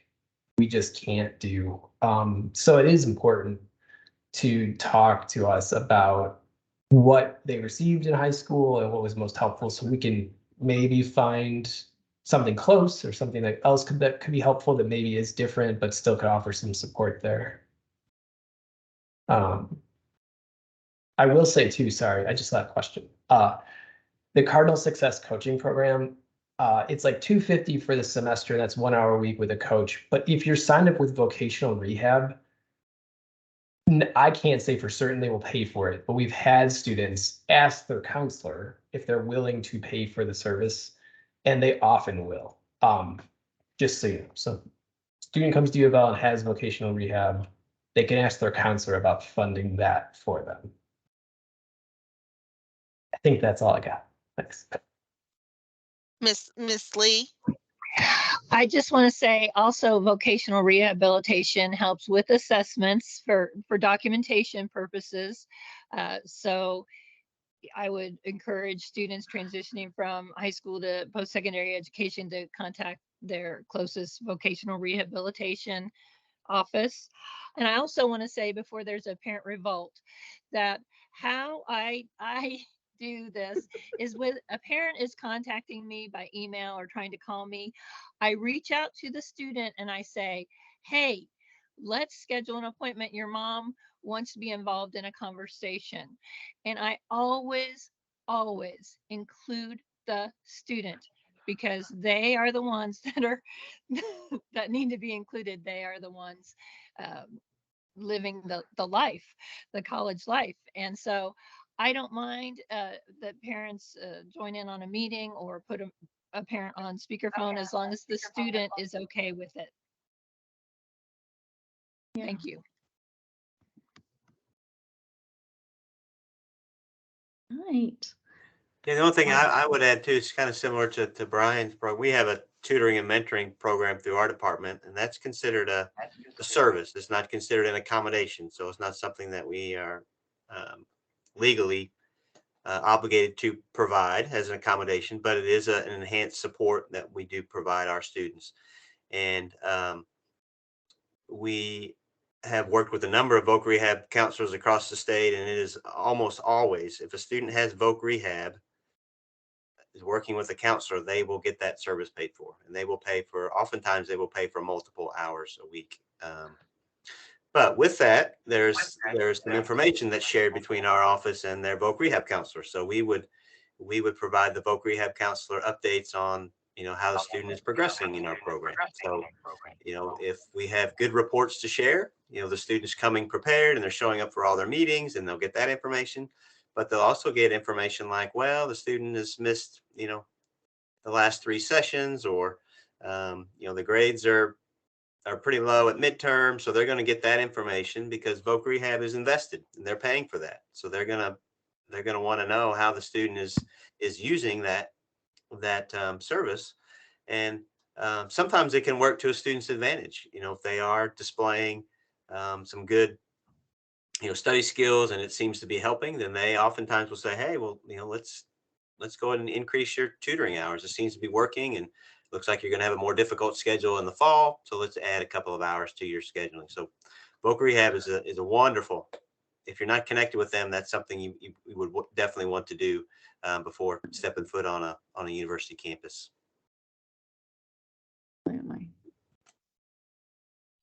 [SPEAKER 3] we just can't do. So it is important to talk to us about what they received in high school and what was most helpful, so we can maybe find something close or something that could be helpful that maybe is different but still could offer some support there. I will say too, sorry, I just had a question. The Cardinal Success Coaching Program, it's like $250 for the semester. That's 1 hour a week with a coach. But if you're signed up with vocational rehab, I can't say for certain they will pay for it, but we've had students ask their counselor if they're willing to pay for the service, and they often will. Just so you know, so student comes to U of L and has vocational rehab, they can ask their counselor about funding that for them. I think that's all I got. Thanks.
[SPEAKER 2] Miss Lee?
[SPEAKER 6] I just want to say also vocational rehabilitation helps with assessments for documentation purposes. So I would encourage students transitioning from high school to post-secondary education to contact their closest vocational rehabilitation office. And I also want to say, before there's a parent revolt, that how I do this is when a parent is contacting me by email or trying to call me, I reach out to the student and I say, hey, let's schedule an appointment. Your mom wants to be involved in a conversation. And I always include the student, because they are the ones that are that need to be included. They are the ones living the life, the college life. And so I don't mind that parents join in on a meeting or put a parent on speakerphone, as long as the student is okay with it.
[SPEAKER 1] Yeah.
[SPEAKER 6] Thank you.
[SPEAKER 1] Right.
[SPEAKER 14] Yeah, the only thing I would add too is kind of similar to Brian's program. We have a tutoring and mentoring program through our department, and that's considered a service. It's not considered an accommodation. So it's not something that we are legally obligated to provide as an accommodation, but it is an enhanced support that we do provide our students. And we have worked with a number of voc rehab counselors across the state, and it is almost always, if a student has voc rehab, is working with a counselor, they will get that service paid for, and they will pay for, oftentimes they will pay for multiple hours a week. But with that, there's some information that's shared between our office and their voc rehab counselor. So we would provide the voc rehab counselor updates on, how the student is progressing in our program. So, if we have good reports to share, the student's coming prepared and they're showing up for all their meetings, and they'll get that information. But they'll also get information like, well, the student has missed, the last 3 sessions, or, the grades are pretty low at midterm. So they're going to get that information because voc rehab is invested and they're paying for that. So they're going to want to know how the student is using that service. And sometimes it can work to a student's advantage, if they are displaying some good study skills and it seems to be helping, then they oftentimes will say, hey, well, let's go ahead and increase your tutoring hours. It seems to be working, and looks like you're going to have a more difficult schedule in the fall, so let's add a couple of hours to your scheduling. So voc rehab is a wonderful, if you're not connected with them, that's something you would definitely want to do before stepping foot on a university campus.
[SPEAKER 1] Absolutely.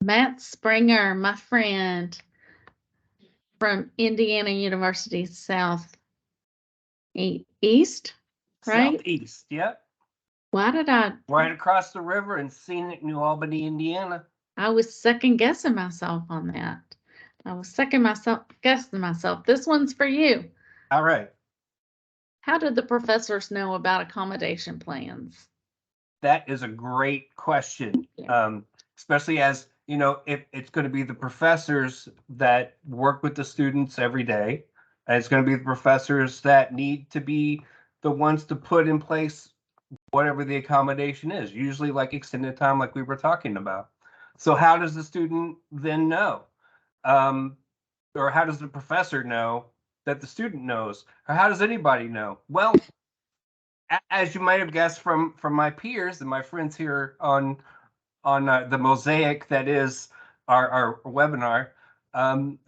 [SPEAKER 1] Matt Springer, my friend from Indiana University South East, right?
[SPEAKER 7] Southeast, yep.
[SPEAKER 1] Why did I?
[SPEAKER 7] Right across the river in scenic New Albany, Indiana.
[SPEAKER 1] I was second guessing myself on that. I was guessing myself. This one's for you.
[SPEAKER 7] All right.
[SPEAKER 1] How did the professors know about accommodation plans?
[SPEAKER 7] That is a great question. Especially as, if it's going to be the professors that work with the students every day, and it's going to be the professors that need to be the ones to put in place whatever the accommodation is, usually like extended time, like we were talking about. So how does the student then know? Or how does the professor know that the student knows? Or how does anybody know? Well, as you might have guessed from my peers and my friends here on the mosaic that is our webinar,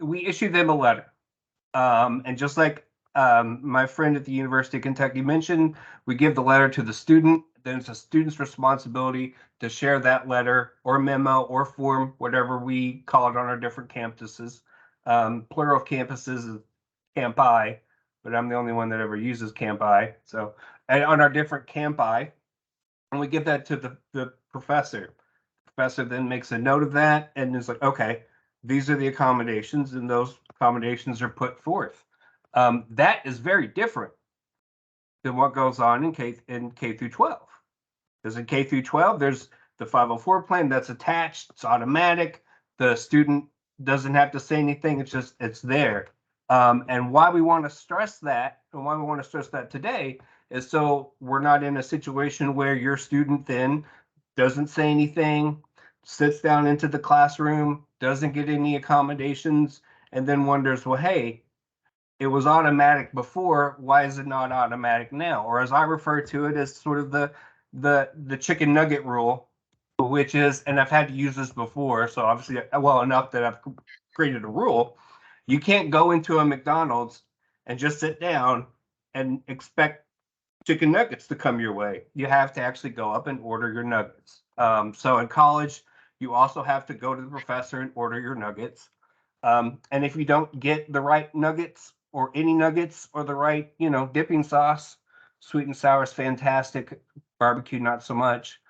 [SPEAKER 7] we issue them a letter. And just like my friend at the University of Kentucky mentioned, we give the letter to the student. Then it's a student's responsibility to share that letter or memo or form, whatever we call it on our different campuses. Plural of campuses is campi, but I'm the only one that ever uses campi. So on our different campi, and we give that to the professor. The professor then makes a note of that and is like, okay, these are the accommodations, and those accommodations are put forth. That is very different than what goes on in K through 12. Because in K through 12, there's the 504 plan that's attached. It's automatic. The student doesn't have to say anything. It's there. And why we want to stress that, and why we want to stress that today, is so we're not in a situation where your student then doesn't say anything, sits down into the classroom, doesn't get any accommodations, and then wonders, well, hey, it was automatic before, why is it not automatic now? Or as I refer to it, as sort of the chicken nugget rule, which is, and I've had to use this before, so obviously well enough that I've created a rule. You can't go into a McDonald's and just sit down and expect chicken nuggets to come your way. You have to actually go up and order your nuggets. So in college, you also have to go to the professor and order your nuggets. And if you don't get the right nuggets or any nuggets or the right, dipping sauce, sweet and sour is fantastic, barbecue not so much,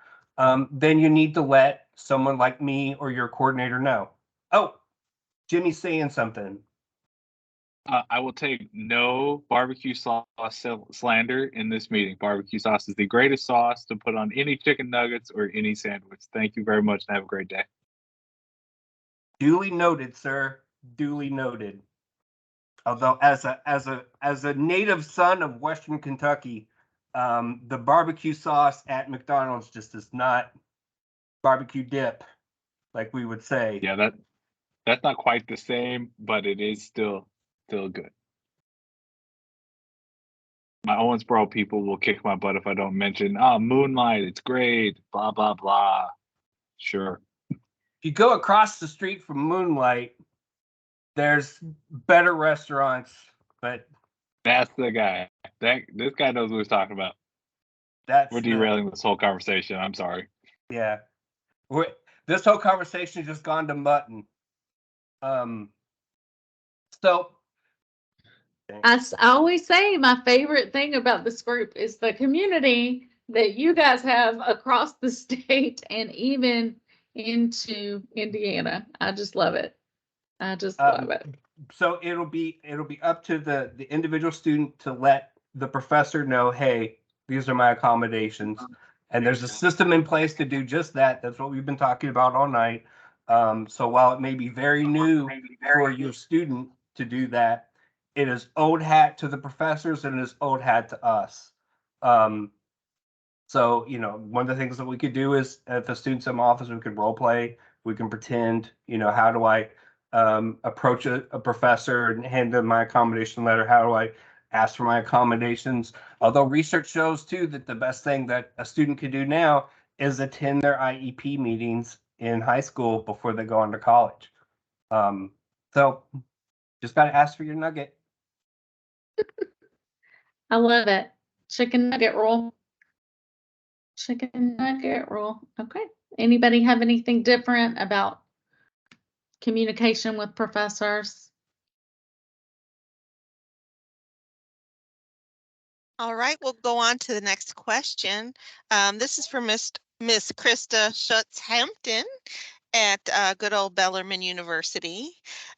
[SPEAKER 7] then you need to let someone like me or your coordinator know. Oh, Jimmy's saying something.
[SPEAKER 10] I will take no barbecue sauce slander in this meeting. Barbecue sauce is the greatest sauce to put on any chicken nuggets or any sandwich. Thank you very much and have a great day.
[SPEAKER 7] Duly noted, sir. Duly noted. Although as a native son of Western Kentucky, the barbecue sauce at McDonald's just is not barbecue dip, like we would say.
[SPEAKER 10] Yeah, that's not quite the same, but it is still good. My Owensboro people will kick my butt if I don't mention, Moonlight, it's great, blah, blah, blah. Sure.
[SPEAKER 7] If you go across the street from Moonlight, there's better restaurants, but
[SPEAKER 10] that's the guy. This guy knows what he's talking about. We're derailing this whole conversation. I'm sorry.
[SPEAKER 7] Yeah. This whole conversation has just gone to mutton. So
[SPEAKER 1] I always say my favorite thing about this group is the community that you guys have across the state and even into Indiana. I just love it. I just love it.
[SPEAKER 7] So it'll be up to the individual student to let the professor know, hey, these are my accommodations. And there's a system in place to do just that. That's what we've been talking about all night. So while it may be very new for your student to do that, it is old hat to the professors and it is old hat to us. So, one of the things that we could do is if the student's in my office, we could role play, we can pretend, how do I approach a professor and hand them my accommodation letter? How do I ask for my accommodations? Although research shows too that the best thing that a student can do now is attend their IEP meetings in high school before they go on to college. So just got to ask for your nugget.
[SPEAKER 1] I love it. Chicken nugget roll. Chicken nugget roll. Okay. Anybody have anything different about communication with professors?
[SPEAKER 2] All right, we'll go on to the next question. This is for Miss Krista Schutz-Hampton at good old Bellarmine University.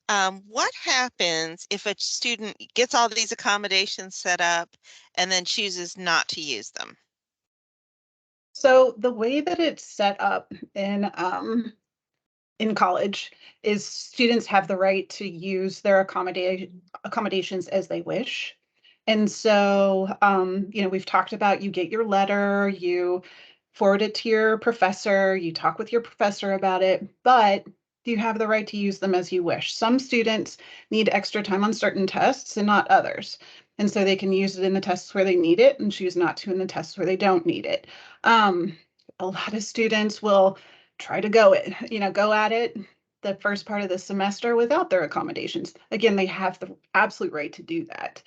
[SPEAKER 2] What happens if a student gets all these accommodations set up and then chooses not to use them?
[SPEAKER 9] So the way that it's set up in college is students have the right to use their accommodations as they wish. And so, we've talked about you get your letter, you forward it to your professor, you talk with your professor about it, but you have the right to use them as you wish. Some students need extra time on certain tests and not others. And so they can use it in the tests where they need it and choose not to in the tests where they don't need it. A lot of students will try to go at it the first part of the semester without their accommodations. Again, they have the absolute right to do that.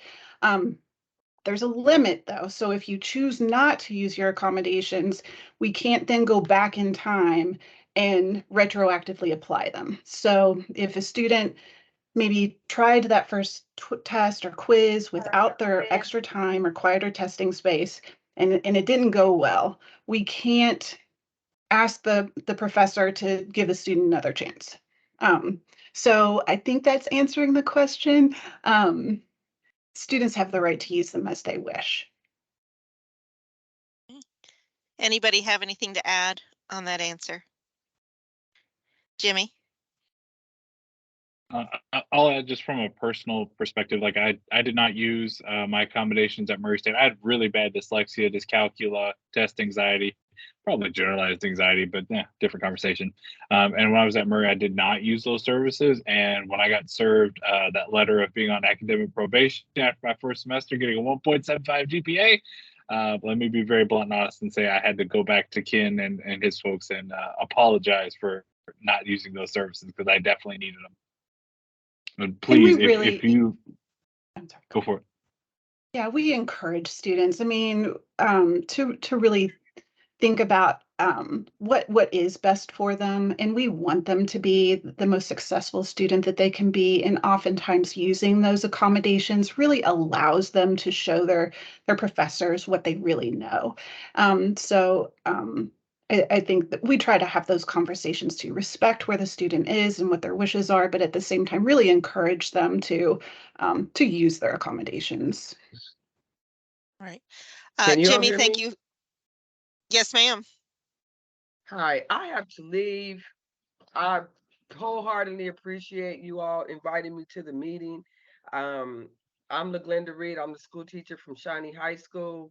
[SPEAKER 9] There's a limit though. So if you choose not to use your accommodations, we can't then go back in time and retroactively apply them. So if a student maybe tried that first test or quiz without their extra time or quieter testing space and it didn't go well, we can't ask the professor to give the student another chance. So I think that's answering the question. Students have the right to use them as they wish.
[SPEAKER 2] Anybody have anything to add on that answer? Jimmy?
[SPEAKER 10] I'll add just from a personal perspective, like I did not use my accommodations at Murray State. I had really bad dyslexia, dyscalculia, test anxiety, probably generalized anxiety, but different conversation. And when I was at Murray, I did not use those services. And when I got served that letter of being on academic probation after my first semester, getting a 1.75 GPA, let me be very blunt and honest and say I had to go back to Ken and his folks and apologize for not using those services because I definitely needed them. But please, if you go for it.
[SPEAKER 9] Yeah, we encourage students. I mean, to really think about what is best for them, and we want them to be the most successful student that they can be. And oftentimes, using those accommodations really allows them to show their professors what they really know. I think that we try to have those conversations to respect where the student is and what their wishes are, but at the same time, really encourage them to use their accommodations.
[SPEAKER 2] All right.
[SPEAKER 16] Can you all
[SPEAKER 2] Jimmy,
[SPEAKER 16] hear
[SPEAKER 2] thank
[SPEAKER 16] me?
[SPEAKER 2] you. Yes, ma'am.
[SPEAKER 16] Hi, I have to leave. I wholeheartedly appreciate you all inviting me to the meeting. I'm LaGlenda Reed. I'm the school teacher from Shawnee High School.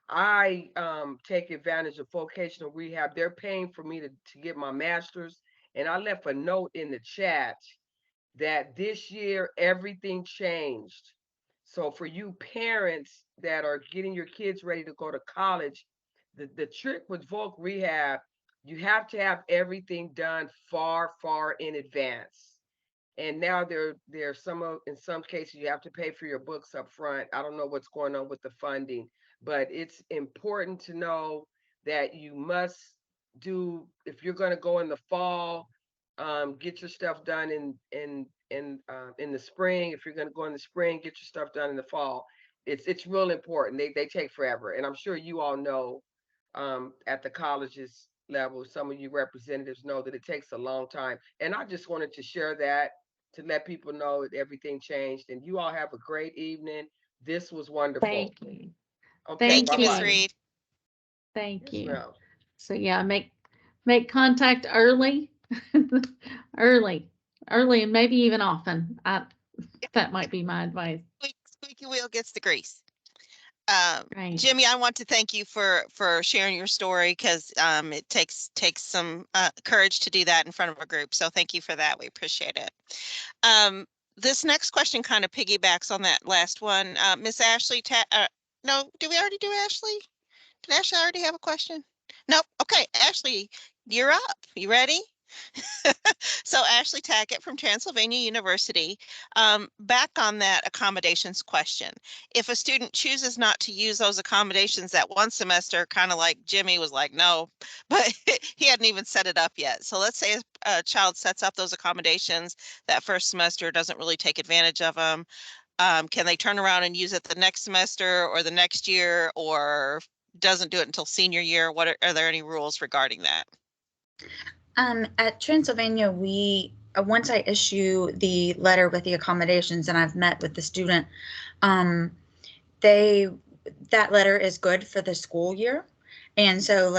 [SPEAKER 16] I take advantage of vocational rehab. They're paying for me to get my master's. And I left a note in the chat that this year everything changed. So for you parents that are getting your kids ready to go to college, the trick with voc rehab, you have to have everything done far, far in advance. And now there's in some cases you have to pay for your books up front. I don't know what's going on with the funding, but it's important to know that you must do, if you're going to go in the fall, get your stuff done in the spring. If you're going to go in the spring, get your stuff done in the fall. It's real important. They take forever, and I'm sure you all know at the colleges level, some of you representatives know that it takes a long time. And I just wanted to share that to let people know that everything changed. And you all have a great evening. This was wonderful.
[SPEAKER 1] Thank you.
[SPEAKER 16] Okay,
[SPEAKER 1] Thank
[SPEAKER 2] Thank you, Ms.
[SPEAKER 16] bye-bye.
[SPEAKER 2] Reed.
[SPEAKER 1] Thank
[SPEAKER 16] Yes,
[SPEAKER 1] you.
[SPEAKER 16] ma'am.
[SPEAKER 1] So yeah, make contact early, early, and maybe even often. That might be my advice.
[SPEAKER 2] Squeaky wheel gets the grease.
[SPEAKER 1] Right.
[SPEAKER 2] Jimmy, I want to thank you for sharing your story because it takes some courage to do that in front of a group. So thank you for that. We appreciate it. This next question kind of piggybacks on that last one. Miss Ashley, no, did we already do Ashley? Did Ashley already have a question? Nope. Okay, Ashley, you're up. You ready? So Ashley Tackett from Transylvania University, back on that accommodations question. If a student chooses not to use those accommodations that one semester, kind of like Jimmy was like, no, but he hadn't even set it up yet. So let's say a child sets up those accommodations that first semester, doesn't really take advantage of them. Can they turn around and use it the next semester or the next year, or doesn't do it until senior year? What are there any rules regarding that?
[SPEAKER 8] At Transylvania, we once I issue the letter with the accommodations and I've met with the student, that letter is good for the school year. And so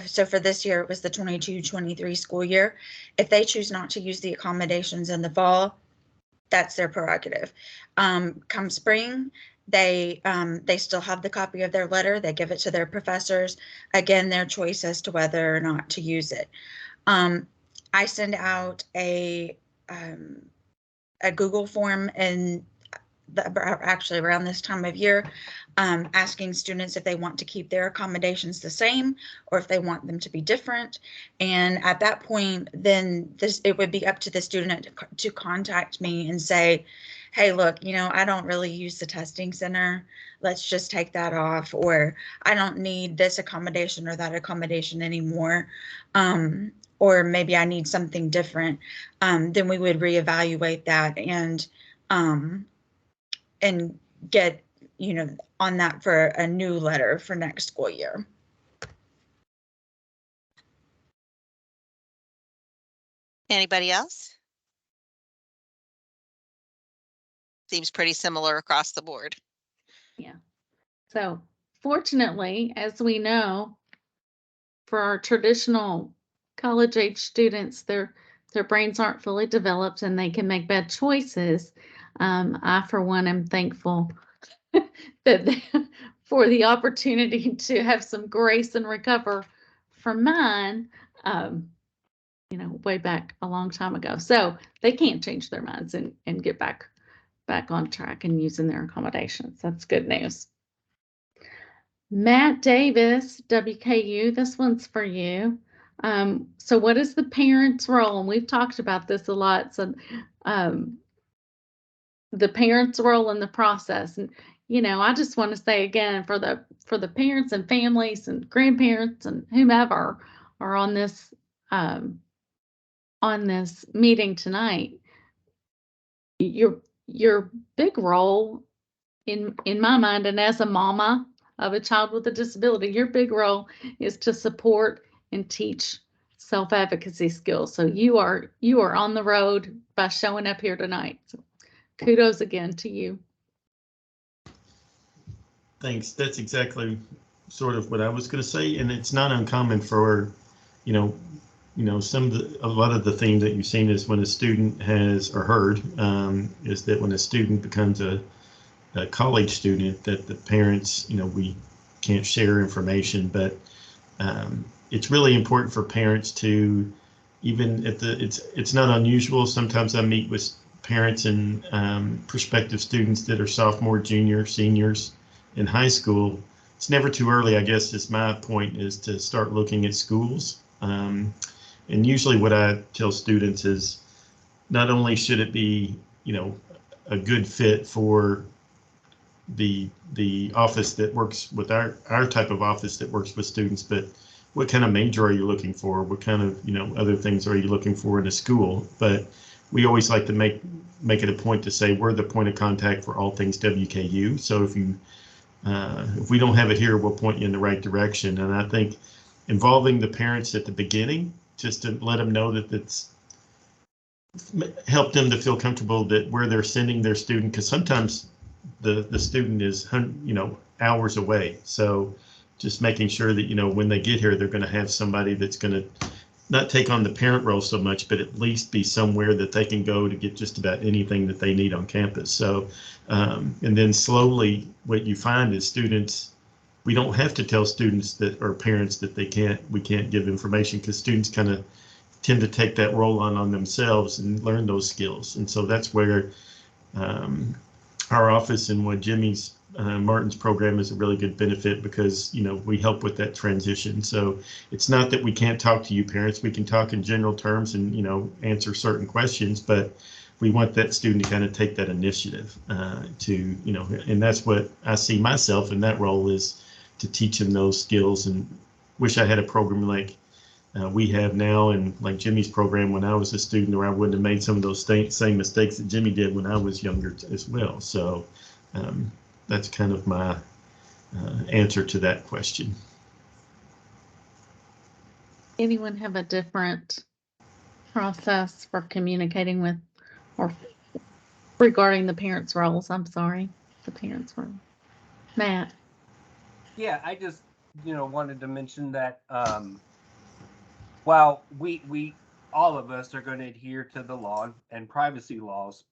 [SPEAKER 8] so for this year, it was the 22-23 school year. If they choose not to use the accommodations in the fall, that's their prerogative. Come spring, they still have the copy of their letter. They give it to their professors. Again, their choice as to whether or not to use it. I send out a Google form and actually around this time of year, asking students if they want to keep their accommodations the same or if they want them to be different. And at that point, then it would be up to the student to contact me and say, hey, look, I don't really use the testing center. Let's just take that off. Or I don't need this accommodation or that accommodation anymore. Or maybe I need something different. Then we would reevaluate that and get, on that for a new letter for next school year.
[SPEAKER 2] Anybody else? Seems pretty similar across the board.
[SPEAKER 1] Yeah. So fortunately, as we know, for our traditional college age students, they're their brains aren't fully developed and they can make bad choices. I, for one, am thankful that for the opportunity to have some grace and recover from mine, way back a long time ago. So they can't change their minds and get back on track and using their accommodations. That's good news. Matt Davis, WKU, this one's for you. So what is the parent's role? And we've talked about this a lot. So the parent's role in the process. And, I just want to say again, for the parents and families and grandparents and whomever are on this meeting tonight, your big role in my mind, and as a mama of a child with a disability, your big role is to support and teach self-advocacy skills. So you are on the road by showing up here tonight. So kudos again to you.
[SPEAKER 11] Thanks. That's exactly sort of what I was going to say, and it's not uncommon for, a lot of the themes that you've seen is when a student has or heard is that when a student becomes a college student, that the parents, we can't share information, but it's really important for parents to, even at it's not unusual. Sometimes I meet with parents and prospective students that are sophomore, junior, seniors in high school. It's never too early, I guess, is my point, is to start looking at schools. And usually what I tell students is not only should it be, a good fit for the office that works with our type of office that works with students, but what kind of major are you looking for? What kind of, other things are you looking for in a school? But we always like to make it a point to say we're the point of contact for all things WKU. So if we don't have it here, we'll point you in the right direction. And I think involving the parents at the beginning, just to let them know that it's help them to feel comfortable that where they're sending their student, because sometimes the student is, hours away. So just making sure that, when they get here, they're going to have somebody that's going to not take on the parent role so much, but at least be somewhere that they can go to get just about anything that they need on campus. So, and then slowly what you find is students, we don't have to tell students that or parents that we can't give information, because students kind of tend to take that role on themselves and learn those skills. And so that's where our office and what Jimmy's Martin's program is a really good benefit, because we help with that transition. So it's not that we can't talk to you parents. We can talk in general terms and answer certain questions, but we want that student to kind of take that initiative to and that's what I see myself in that role, is to teach them those skills. And wish I had a program like we have now, and like Jimmy's program when I was a student, or I wouldn't have made some of those same mistakes that Jimmy did when I was younger as well. So that's kind of my answer to that question.
[SPEAKER 1] Anyone have a different process for communicating with or regarding the parents' roles? I'm sorry, the parents' role. Matt.
[SPEAKER 7] Yeah, I just, wanted to mention that while we all of us are going to adhere to the law and privacy laws,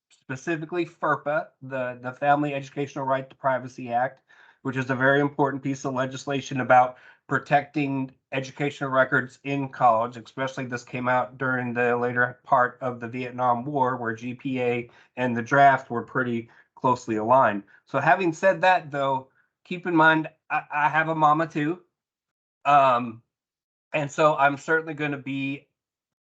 [SPEAKER 7] specifically FERPA, the Family Educational Right to Privacy Act, which is a very important piece of legislation about protecting educational records in college. Especially this came out during the later part of the Vietnam War, where GPA and the draft were pretty closely aligned. So having said that, though, keep in mind, I have a mama too. And so I'm certainly going to be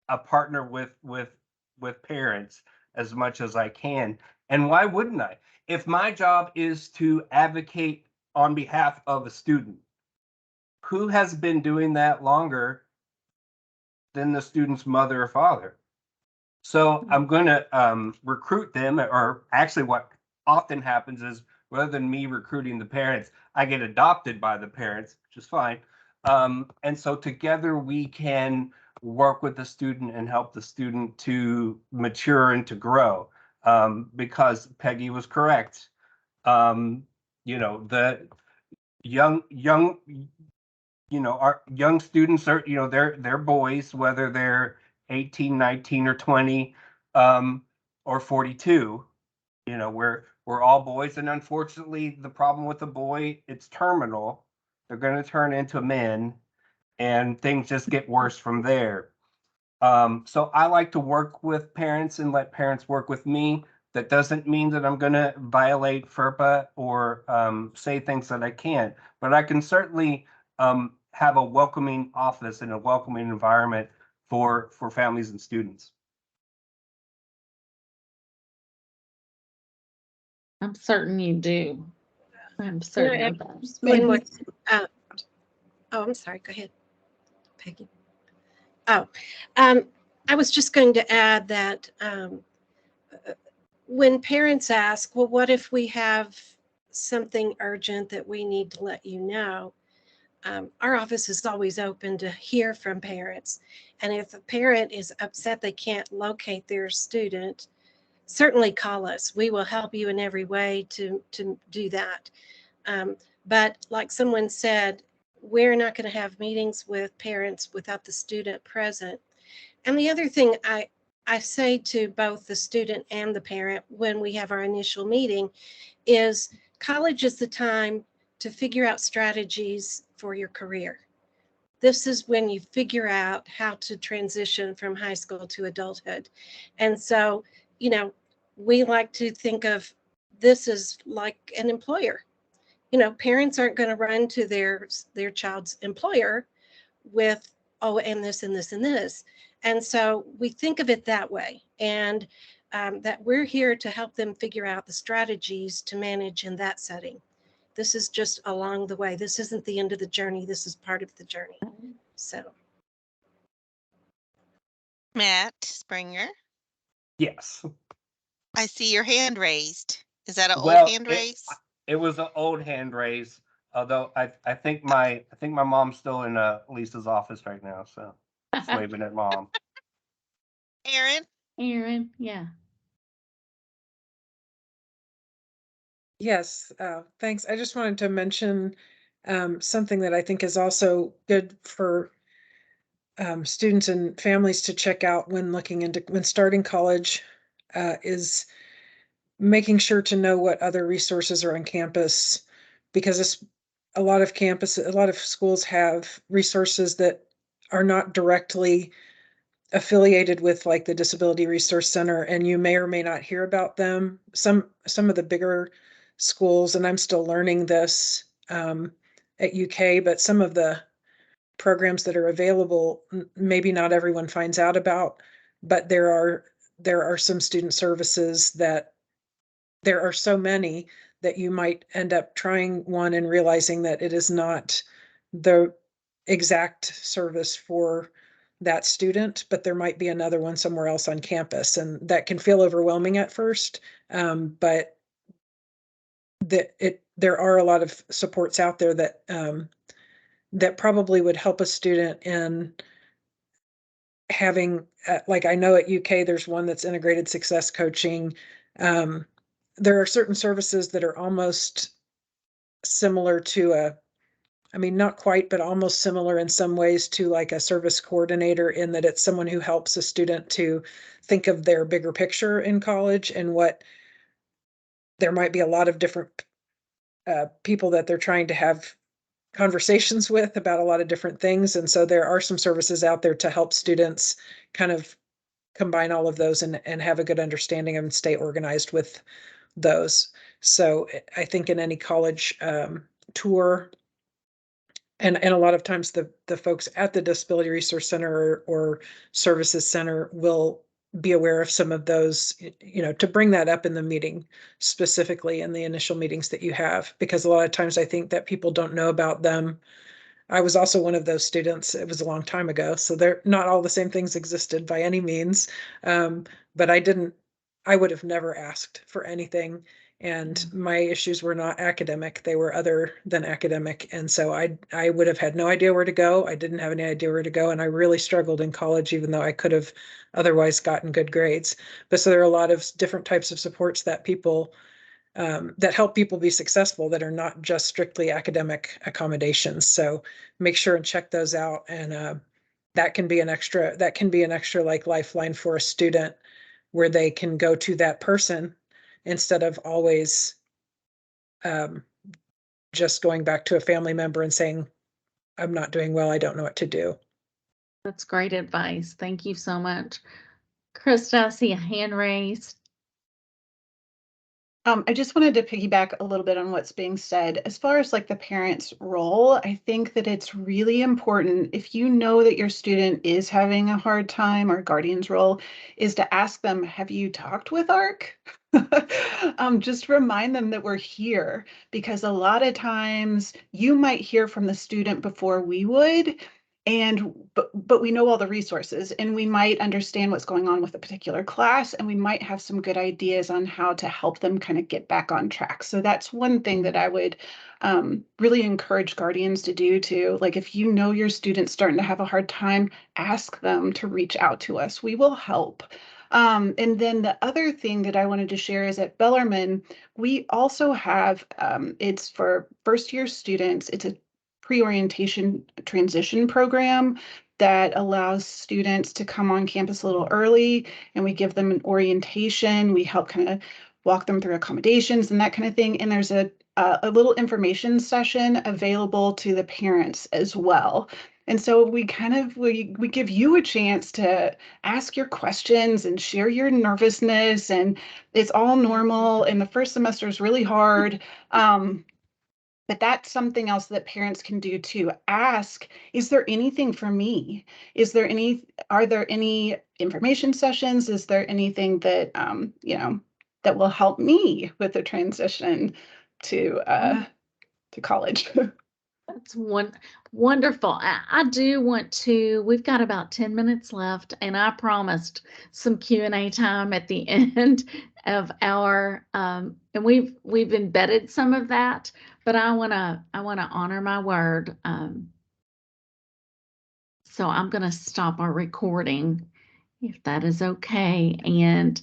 [SPEAKER 7] a partner with parents as much as I can. And why wouldn't I? If my job is to advocate on behalf of a student, who has been doing that longer than the student's mother or father? So I'm going to recruit them, or actually what often happens is, rather than me recruiting the parents, I get adopted by the parents, which is fine. And so together we can work with the student and help the student to mature and to grow. Because Peggy was correct. The young our young students are, they're boys, whether they're 18, 19, or 20, or 42. You know, we're all boys, and unfortunately, the problem with the boy, it's terminal. They're going to turn into men, and things just get worse from there. So I like to work with parents and let parents work with me. That doesn't mean that I'm going to violate FERPA or say things that I can't, but I can certainly have a welcoming office and a welcoming environment for families and students.
[SPEAKER 1] I'm certain you do. I'm certain of that.
[SPEAKER 4] One more. Oh, I'm sorry. Go ahead, Peggy. Oh, I was just going to add that when parents ask, well, what if we have something urgent that we need to let you know? Our office is always open to hear from parents. And if a parent is upset they can't locate their student, certainly call us. We will help you in every way to do that. But like someone said, we're not going to have meetings with parents without the student present. And the other thing I say to both the student and the parent when we have our initial meeting is college is the time to figure out strategies for your career. This is when you figure out how to transition from high school to adulthood. And so, you know, we like to think of this as like an employer. You know, parents aren't going to run to their child's employer with, oh, and this and this and this. And so we think of it that way, and that we're here to help them figure out the strategies to manage in that setting. This is just along the way. This isn't the end of the journey. This is part of the journey. So.
[SPEAKER 2] Matt Springer,
[SPEAKER 7] Yes.
[SPEAKER 2] I see your hand raised. Is that an old
[SPEAKER 7] Well,
[SPEAKER 2] hand raise?
[SPEAKER 7] it was an old hand raise, although I think my mom's still in Lisa's office right now, so just waving at mom.
[SPEAKER 2] Aaron,
[SPEAKER 1] yeah.
[SPEAKER 15] Yes, thanks. I just wanted to mention something that I think is also good for students and families to check out when starting college is making sure to know what other resources are on campus, because a lot of schools have resources that are not directly affiliated with like the Disability Resource Center, and you may or may not hear about them. Some of the bigger schools, and I'm still learning this at UK, but some of the programs that are available, maybe not everyone finds out about, but there are some student services that there are so many that you might end up trying one and realizing that it is not the exact service for that student, but there might be another one somewhere else on campus, and that can feel overwhelming at first. But there are a lot of supports out there that that probably would help a student in having, like I know at UK, there's one that's integrated success coaching. There are certain services that are almost similar to not quite, but almost similar in some ways to like a service coordinator, in that it's someone who helps a student to think of their bigger picture in college, and what there might be a lot of different people that they're trying to have conversations with about a lot of different things. And so there are some services out there to help students kind of combine all of those and have a good understanding and stay organized with those. So I think in any college tour, and a lot of times the folks at the Disability Resource Center or Services Center will be aware of some of those, to bring that up in the meeting, specifically in the initial meetings that you have, because a lot of times I think that people don't know about them. I was also one of those students. It was a long time ago, so they're not all the same things existed by any means. But I would have never asked for anything. And my issues were not academic. They were other than academic. And so I would have had no idea where to go. I didn't have any idea where to go. And I really struggled in college, even though I could have otherwise gotten good grades. But so there are a lot of different types of supports that people that help people be successful that are not just strictly academic accommodations. So make sure and check those out. And that can be an extra like lifeline for a student, where they can go to that person instead of always just going back to a family member and saying, I'm not doing well, I don't know what to do.
[SPEAKER 1] That's great advice. Thank you so much. Krista, I see a hand raised.
[SPEAKER 9] I just wanted to piggyback a little bit on what's being said. As far as like the parent's role, I think that it's really important, if you know that your student is having a hard time, or guardian's role is to ask them, have you talked with ARC? Just remind them that we're here, because a lot of times you might hear from the student before we would, but we know all the resources, and we might understand what's going on with a particular class, and we might have some good ideas on how to help them kind of get back on track. So that's one thing that I would really encourage guardians to do too. Like, if you know your student's starting to have a hard time, ask them to reach out to us. We will help. And then the other thing that I wanted to share is at Bellarmine, we also have, it's for first year students, it's a pre-orientation transition program that allows students to come on campus a little early, and we give them an orientation. We help kind of walk them through accommodations and that kind of thing. And there's a little information session available to the parents as well. And so we give you a chance to ask your questions and share your nervousness, and it's all normal. And the first semester is really hard. But that's something else that parents can do too. Ask, is there anything for me? Are there any information sessions? Is there anything that, that will help me with the transition to college?
[SPEAKER 1] That's wonderful. I do want to, we've got about 10 minutes left, and I promised some Q&A time at the end of our, and we've embedded some of that, but I want to honor my word. So I'm going to stop our recording, if that is okay. And